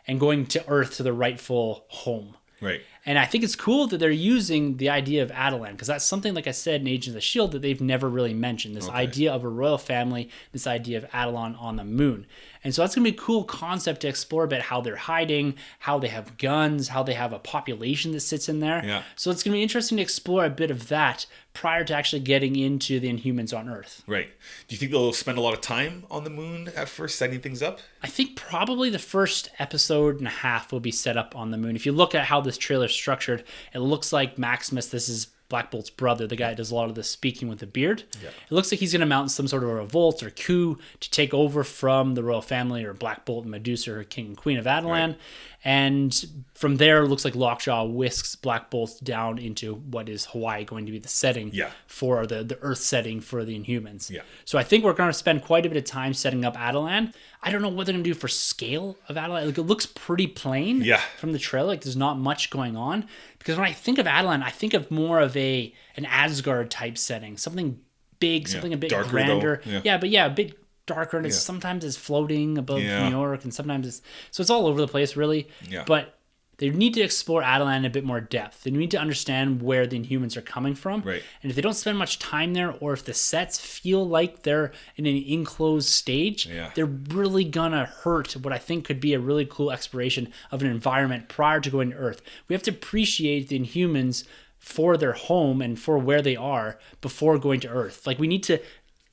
and going to Earth, to the rightful home. Right. And I think it's cool that they're using the idea of Attilan, because that's something, like I said, in Agents of S.H.I.E.L.D. that they've never really mentioned. This idea of a royal family, this idea of Attilan on the moon. And so that's going to be a cool concept to explore about how they're hiding, how they have guns, how they have a population that sits in there. Yeah. So it's going to be interesting to explore a bit of that prior to actually getting into the Inhumans on Earth. Right. Do you think they'll spend a lot of time on the moon at first, setting things up? I think probably the first episode and a half will be set up on the moon. If you look at how this trailer is structured, it looks like Maximus, this is Black Bolt's brother, the guy that does a lot of the speaking with the beard. Yeah. It looks like he's going to mount some sort of a revolt or coup to take over from the royal family, or Black Bolt and Medusa, her king and queen of Attilan. Right. And from there, it looks like Lockjaw whisks Black Bolt down into what is Hawaii going to be the setting for the Earth setting for the Inhumans. Yeah. So I think we're going to spend quite a bit of time setting up Attilan. I don't know what they're going to do for scale of Attilan. Like, it looks pretty plain from the trailer. Like, there's not much going on. Because when I think of Attilan, I think of more of an Asgard type setting. Something big, something a bit darker, grander. A bit darker, and sometimes it's floating above New York, and sometimes it's all over the place, really. Yeah. But they need to explore Attilan in a bit more depth. They need to understand where the Inhumans are coming from. Right. And if they don't spend much time there, or if the sets feel like they're in an enclosed stage, they're really gonna hurt what I think could be a really cool exploration of an environment prior to going to Earth. We have to appreciate the Inhumans for their home and for where they are before going to Earth. Like, we need to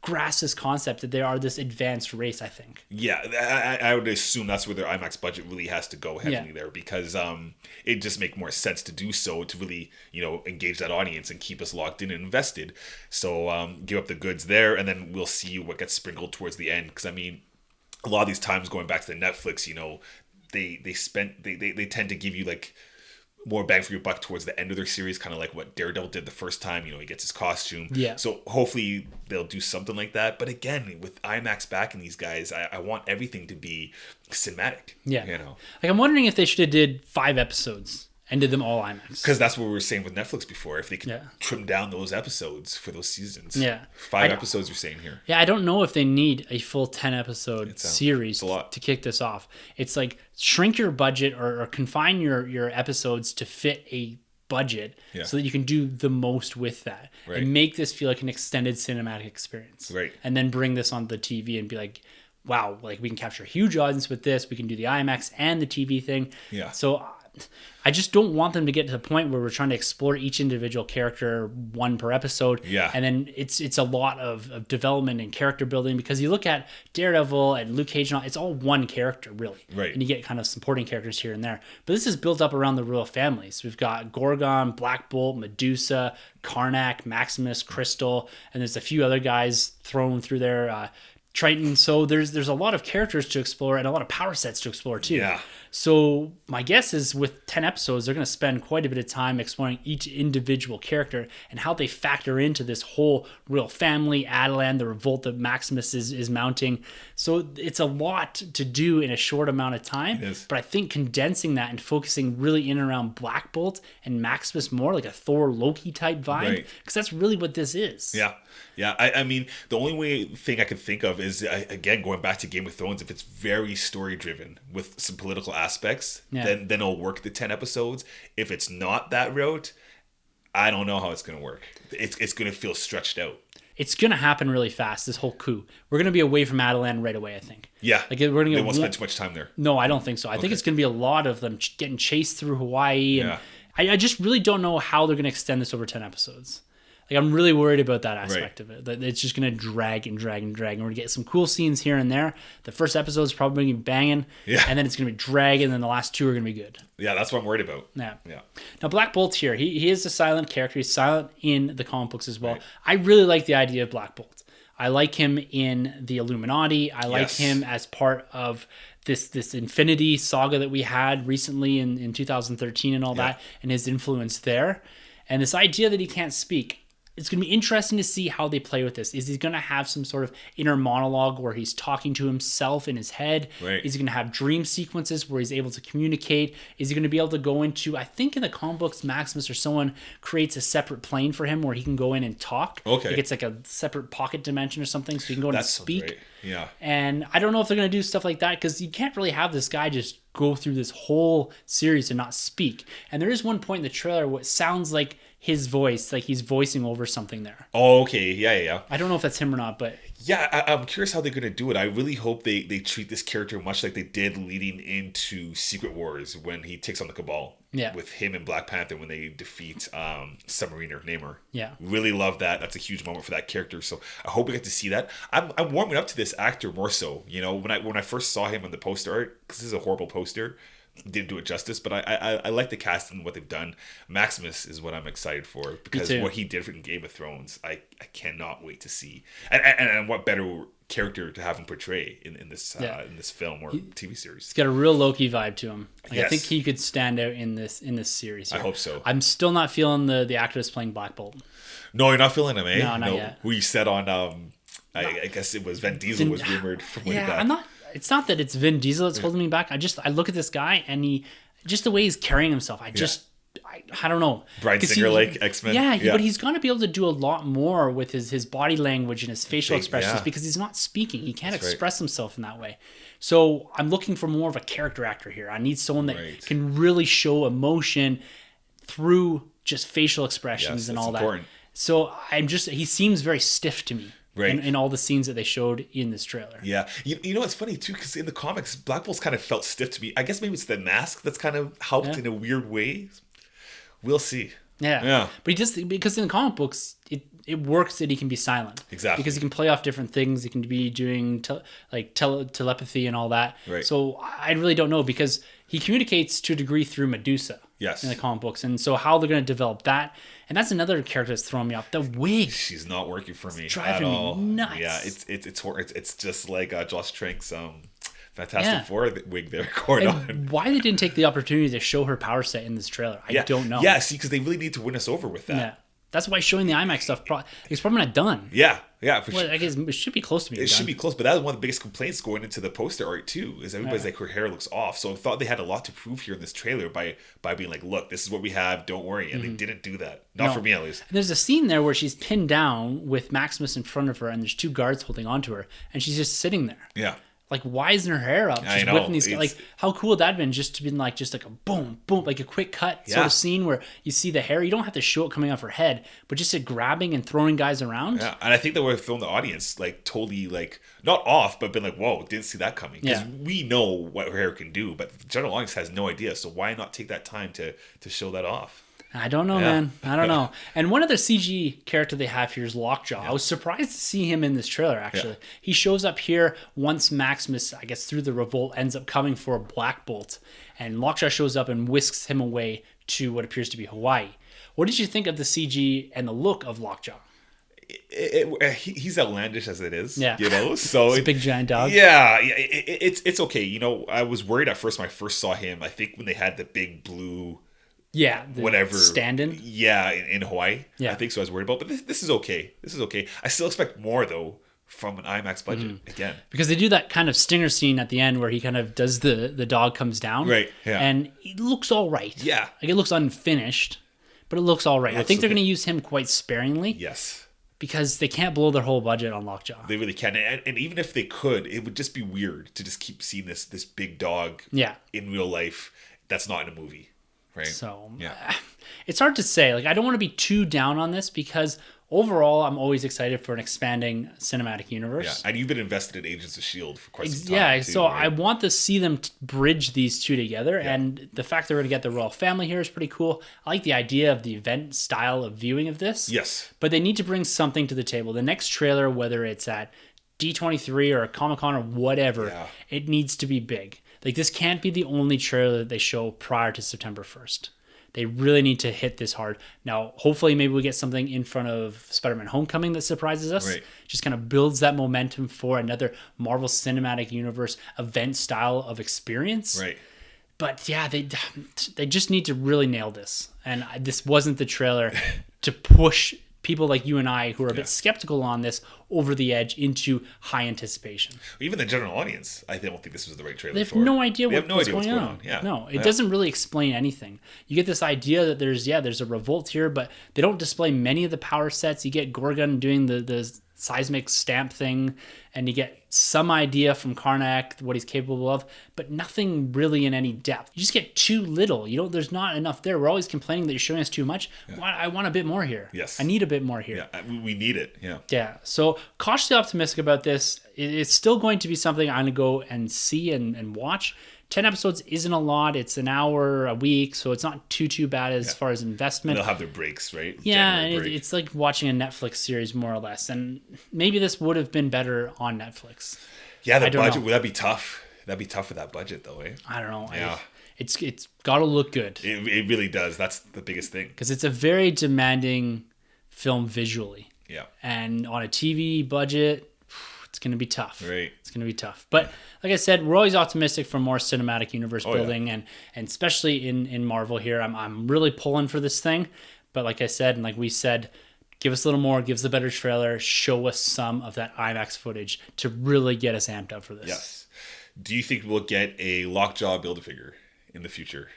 grasp this concept that they are this advanced race, I think. Yeah, I would assume that's where their IMAX budget really has to go heavily there, because it just make more sense to do so, to really, engage that audience and keep us locked in and invested. So give up the goods there, and then we'll see what gets sprinkled towards the end. Because, I mean, a lot of these times going back to the Netflix, they tend to give you like more bang for your buck towards the end of their series, kind of like what Daredevil did the first time. He gets his costume. Yeah. So hopefully they'll do something like that. But again, with IMAX backing these guys, I want everything to be cinematic. Yeah. Like, I'm wondering if they should have did 5 episodes and did them all IMAX. Because that's what we were saying with Netflix before. If they could trim down those episodes for those seasons. Yeah. 5 episodes you're saying here. Yeah, I don't know if they need a full 10-episode series to kick this off. It's like, shrink your budget or confine your episodes to fit a budget so that you can do the most with that. Right. And make this feel like an extended cinematic experience. Right. And then bring this on the TV and be like, wow, like, we can capture a huge audience with this. We can do the IMAX and the TV thing. Yeah. So I just don't want them to get to the point where we're trying to explore each individual character one per episode. Yeah. And then it's a lot of development and character building, because you look at Daredevil and Luke Cage and all, it's all one character, really. Right. And you get kind of supporting characters here and there. But this is built up around the royal families. We've got Gorgon, Black Bolt, Medusa, Karnak, Maximus, Crystal, and there's a few other guys thrown through there. Triton. So there's a lot of characters to explore and a lot of power sets to explore too. Yeah. So my guess is with 10 episodes, they're going to spend quite a bit of time exploring each individual character and how they factor into this whole royal family, Attilan, the revolt that Maximus is mounting. So it's a lot to do in a short amount of time. It is. But I think condensing that and focusing really in and around Black Bolt and Maximus more, like a Thor Loki type vibe, because that's really what this is. Yeah. Yeah, I mean, the only thing I could think of is, again, going back to Game of Thrones, if it's very story-driven with some political aspects, then it'll work the 10 episodes. If it's not that route, I don't know how it's going to work. It's going to feel stretched out. It's going to happen really fast, this whole coup. We're going to be away from Attilan right away, I think. Yeah, like we're going to they won't spend too much time there. No, I don't think so. I think it's going to be a lot of them getting chased through Hawaii. And I just really don't know how they're going to extend this over 10 episodes. Like, I'm really worried about that aspect of it. That it's just going to drag and drag and drag. And we're going to get some cool scenes here and there. The first episode is probably going to be banging. Yeah. And then it's going to be dragging. And then the last two are going to be good. Yeah, that's what I'm worried about. Yeah. Yeah. Now, Black Bolt here, he is a silent character. He's silent in the comic books as well. Right. I really like the idea of Black Bolt. I like him in the Illuminati. I like him as part of this Infinity saga that we had recently in 2013 and all that, and his influence there. And this idea that he can't speak. It's going to be interesting to see how they play with this. Is he going to have some sort of inner monologue where he's talking to himself in his head? Right. Is he going to have dream sequences where he's able to communicate? Is he going to be able to go into, I think in the comic books, Maximus or someone creates a separate plane for him where he can go in and talk. Okay. Like it's like a separate pocket dimension or something, so he can go in and speak. Right. Yeah. And I don't know if they're going to do stuff like that, because you can't really have this guy just go through this whole series and not speak. And there is one point in the trailer where it sounds like his voice, like he's voicing over something there. Oh, okay. Yeah. I don't know if that's him or not, but... Yeah, I'm curious how they're going to do it. I really hope they treat this character much like they did leading into Secret Wars when he takes on the Cabal. Yeah. With him and Black Panther when they defeat Submariner, Namor. Yeah. Really love that. That's a huge moment for that character. So I hope we get to see that. I'm warming up to this actor more so. You know, when I first saw him on the poster art, because this is a horrible poster, didn't do it justice, but I like the cast and what they've done. Maximus is what I'm excited for, because what he did in Game of Thrones, I cannot wait to see. And what better character to have him portray in this film or TV series. He's got a real Loki vibe to him. Like, I think he could stand out in this series here. I hope so. I'm still not feeling the actor that's playing Black Bolt. No, you're not feeling him, eh? No, not yet. We said on I guess it was Vin Diesel was rumored from way back. I'm not. It's not that it's Vin Diesel that's holding me back. I look at this guy and just the way he's carrying himself. I don't know. Bryan Singer like X-Men. Yeah, but he's going to be able to do a lot more with his body language and his facial expressions because he's not speaking. He can't express himself in that way. So I'm looking for more of a character actor here. I need someone that can really show emotion through just facial expressions and all that. So he seems very stiff to me. Right. In all the scenes that they showed in this trailer. Yeah. You know, it's funny, too, because in the comics, Black Bolt's kind of felt stiff to me. I guess maybe it's the mask that's kind of helped in a weird way. We'll see. Yeah. But he just, because in the comic books, it works that he can be silent. Exactly. Because he can play off different things. He can be doing telepathy and all that. Right. So I really don't know, because he communicates to a degree through Medusa. Yes. In the comic books. And so how they're going to develop that. And that's another character that's throwing me off. The wig. She's not working for me driving at all. Me nuts. Yeah, it's just like Josh Trank's Fantastic Four wig there going on. Why they didn't take the opportunity to show her power set in this trailer, I don't know. Yeah, see, because they really need to win us over with that. Yeah. That's why showing the IMAX stuff it's probably not done. Yeah, for sure. I guess it should be close to being done. It should be close, but that was one of the biggest complaints going into the poster art too, is everybody's like, her hair looks off. So I thought they had a lot to prove here in this trailer by being like, look, this is what we have, don't worry. And they didn't do that. Not for me, at least. And there's a scene there where she's pinned down with Maximus in front of her, and there's two guards holding onto her, and she's just sitting there. Yeah. Like, why isn't her hair up? I Just know, whipping these guys. it's- Like, how cool would that have been just to be like a boom, boom, like a quick cut sort Yeah. of scene where you see the hair. You don't have to show it coming off her head, but just it grabbing and throwing guys around. Yeah, and I think that we're filming the audience like totally like not off, but been like, whoa, didn't see that coming. Because Yeah. we know what her hair can do, but the general audience has no idea. So why not take that time to show that off? I don't know, Yeah. man. I don't know. And one other CG character they have here is Lockjaw. I was surprised to see him in this trailer, actually. Yeah. He shows up here once Maximus, I guess through the revolt, ends up coming for a Black Bolt. And Lockjaw shows up and whisks him away to what appears to be Hawaii. What did you think of the CG and the look of Lockjaw? He's outlandish as it is, Yeah. you know. So It's a big giant dog. Yeah, it's okay. You know, I was worried at first when I first saw him. I think when they had the big blue Yeah. whatever Stand-in. yeah, in Hawaii. Yeah. I think so. I was worried about, but this is okay. This is okay. I still expect more though from an IMAX budget again. Because they do that kind of stinger scene at the end where he kind of does the dog comes down. Right, yeah. And it looks all right. Yeah. Like it looks unfinished, but it looks all right. I looks think they're okay. going to use him quite sparingly Yes. because they can't blow their whole budget on Lockjaw. They really can, and even if they could, it would just be weird to just keep seeing this big dog Yeah. in real life that's not in a movie, right? So yeah, it's hard to say. Like I don't want to be too down on this because overall I'm always excited for an expanding cinematic yeah. universe. And you've been invested in Agents of Shield for quite some time. Yeah, too, so right? I want to see them bridge these two together, and the fact that we're going to get the royal family here is pretty cool. I like the idea of the event style of viewing of this. Yes. But they need to bring something to the table. The next trailer, whether it's at D23 or Comic-Con or whatever, Yeah. it needs to be big. Like this can't be the only trailer that they show prior to September 1st. They really need to hit this hard. Now, hopefully maybe we get something in front of Spider-Man Homecoming that surprises us. Right. Just kind of builds that momentum for another Marvel Cinematic Universe event style of experience. Right. But yeah, they just need to really nail this. And this wasn't the trailer to push people like you and I who are a bit skeptical on this over the edge into high anticipation. Even the general audience, I don't think this was the right trailer. They have for. no idea They have what's going on. Yeah. No, it Yeah. doesn't really explain anything. You get this idea that there's a revolt here, but they don't display many of the power sets. You get Gorgon doing the seismic stamp thing, and you get some idea from Karnak what he's capable of, but nothing really in any depth. You just get too little. There's not enough there. We're always complaining that you're showing us too much. I want a bit more here. Yes. I need a bit more here. Yeah, we need it. Yeah. Yeah, so cautiously optimistic about this. It's still going to be something I'm going to go and see and watch. 10 episodes isn't a lot. It's an hour a week, so it's not too bad as far as investment. They'll have their breaks, right? Yeah, January break. it's like watching a Netflix series more or less. And maybe this would have been better on Netflix. Yeah, the I don't budget, know. would that be tough? That'd be tough for that budget, though, eh? I don't know. Yeah. It's got to look good It really does. That's the biggest thing. because it's a very demanding film visually. Yeah. And on a TV budget, it's going to be tough. Right. It's going to be tough. But like I said, we're always optimistic for more cinematic universe yeah. building and especially in Marvel here. I'm really pulling for this thing. But like I said, and like we said, give us a little more, give us a better trailer, show us some of that IMAX footage to really get us amped up for this. Yes. Do you think we'll get a Lockjaw Build-A-Figure in the future?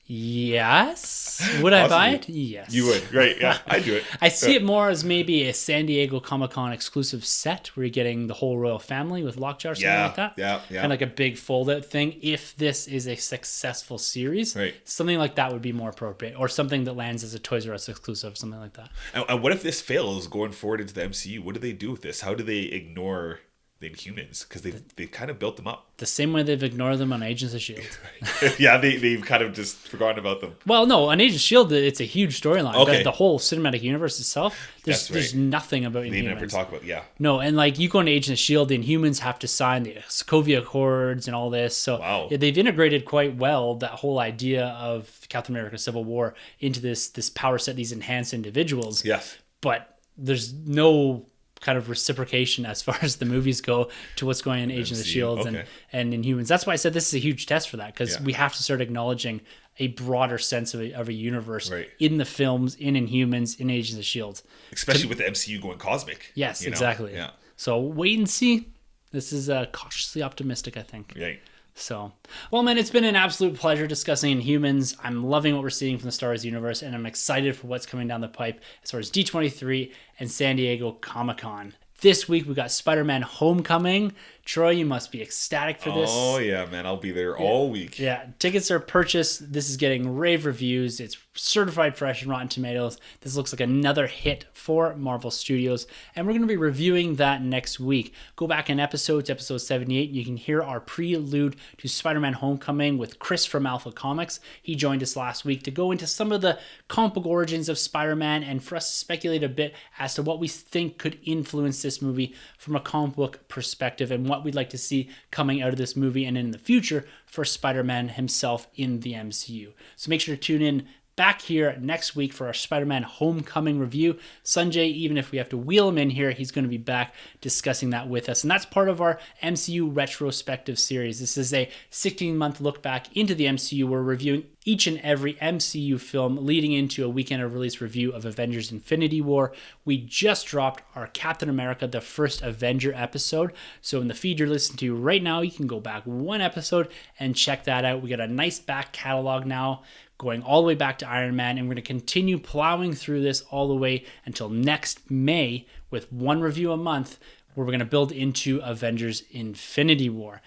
Yes. Would I buy it? Possibly. Yes. You would, right? Yeah, I'd do it. I see it more as maybe a San Diego Comic-Con exclusive set where you're getting the whole royal family with Lockjaw or something Yeah, like that. yeah. Kind of like a big fold-out thing. If this is a successful series, Right. something like that would be more appropriate. Or something that lands as a Toys R Us exclusive, something like that. And what if this fails going forward into the MCU? What do they do with this? How do they ignore the Inhumans? Because they kind of built them up. The same way they've ignored them on Agents of S.H.I.E.L.D. Yeah, they've kind of just forgotten about them. Well, no, on Agents of S.H.I.E.L.D., it's a huge storyline. Okay. The whole cinematic universe itself, That's there's right. nothing about They Inhumans. never talk about, yeah. No, and like you go into Agents of S.H.I.E.L.D., the Inhumans have to sign the Sokovia Accords and all this. So Wow. yeah, they've integrated quite well that whole idea of Captain America Civil War into this power set, these enhanced individuals. Yes. But there's no kind of reciprocation as far as the movies go to what's going on in Agents of MCU, S.H.I.E.L.D. okay. and Inhumans. That's why I said this is a huge test for that, because Yeah. we have to start acknowledging a broader sense of a universe Right. in the films, in Inhumans, in Agents of S.H.I.E.L.D. Especially with the MCU going cosmic. Yes, you know? exactly. Yeah. So wait and see. This is cautiously optimistic, I think. Right. So, well, man, it's been an absolute pleasure discussing Inhumans. I'm loving what we're seeing from the Star Wars universe, and I'm excited for what's coming down the pipe as far as D23 and San Diego Comic-Con. This week, we got Spider-Man Homecoming Troy, you must be ecstatic for this. Oh, yeah, man. I'll be there all week. Yeah, tickets are purchased. This is getting rave reviews. It's certified fresh in Rotten Tomatoes. This looks like another hit for Marvel Studios, and we're going to be reviewing that next week. Go back in episode 78. You can hear our prelude to Spider-Man Homecoming with Chris from Alpha Comics. He joined us last week to go into some of the comic book origins of Spider-Man and for us to speculate a bit as to what we think could influence this movie from a comic book perspective and what we'd like to see coming out of this movie and in the future for Spider-Man himself in the MCU. So make sure to tune in back here next week for our Spider-Man Homecoming review. Sanjay, even if we have to wheel him in here, he's going to be back discussing that with us. And that's part of our MCU retrospective series. This is a 16-month look back into the MCU. We're reviewing each and every MCU film leading into a weekend of release review of Avengers Infinity War. We just dropped our Captain America, the First Avenger episode. So in the feed you're listening to right now, you can go back one episode and check that out. We got a nice back catalog now, going all the way back to Iron Man, and we're going to continue plowing through this all the way until next May with one review a month, where we're going to build into Avengers Infinity War.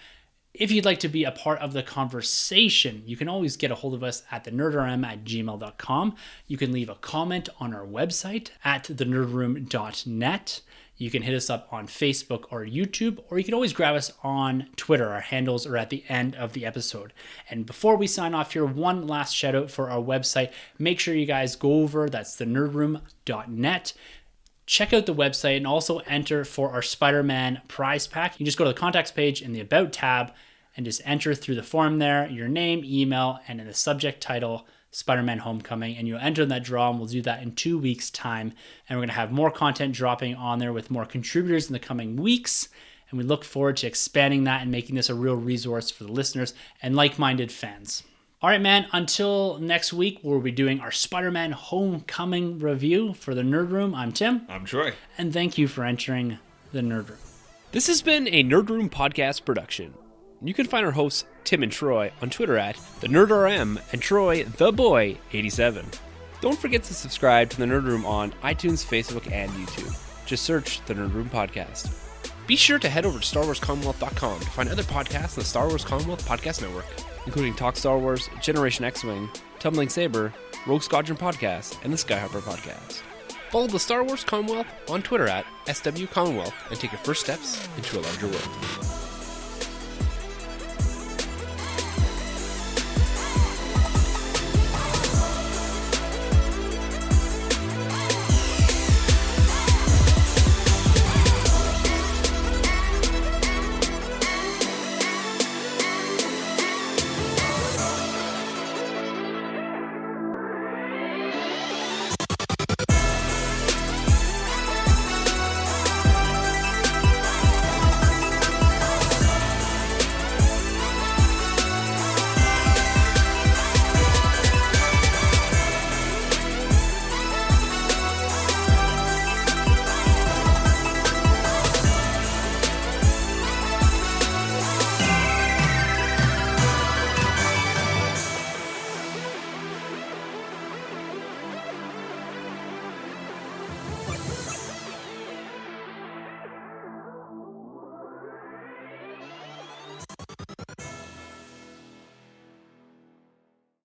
If you'd like to be a part of the conversation, you can always get a hold of us at thenerdrm@gmail.com. You can leave a comment on our website at thenerdroom.net. You can hit us up on Facebook or YouTube, or you can always grab us on Twitter. Our handles are at the end of the episode. And before we sign off here, one last shout out for our website. Make sure you guys go over, that's thenerdroom.net. Check out the website and also enter for our Spider-Man prize pack. You just go to the contacts page in the About tab and just enter through the form there, your name, email, and in the subject title, Spider-Man Homecoming, and you'll enter in that draw, and we'll do that in 2 weeks' time. And we're going to have more content dropping on there with more contributors in the coming weeks, and we look forward to expanding that and making this a real resource for the listeners and like-minded fans. All right, man, until next week, we'll be doing our Spider-Man Homecoming review. For the Nerd Room, I'm Tim. I'm Troy. And thank you for entering the Nerd Room. This has been a Nerd Room podcast production. You can find our hosts, Tim and Troy, on Twitter at TheNerdRM and Troy TheBoy87. Don't forget to subscribe to the Nerd Room on iTunes, Facebook, and YouTube. Just search the Nerd Room Podcast. Be sure to head over to StarWarsCommonwealth.com to find other podcasts on the Star Wars Commonwealth Podcast Network, including Talk Star Wars, Generation X-Wing, Tumbling Saber, Rogue Squadron Podcast, and the Skyhopper Podcast. Follow the Star Wars Commonwealth on Twitter at SW Commonwealth and take your first steps into a larger world.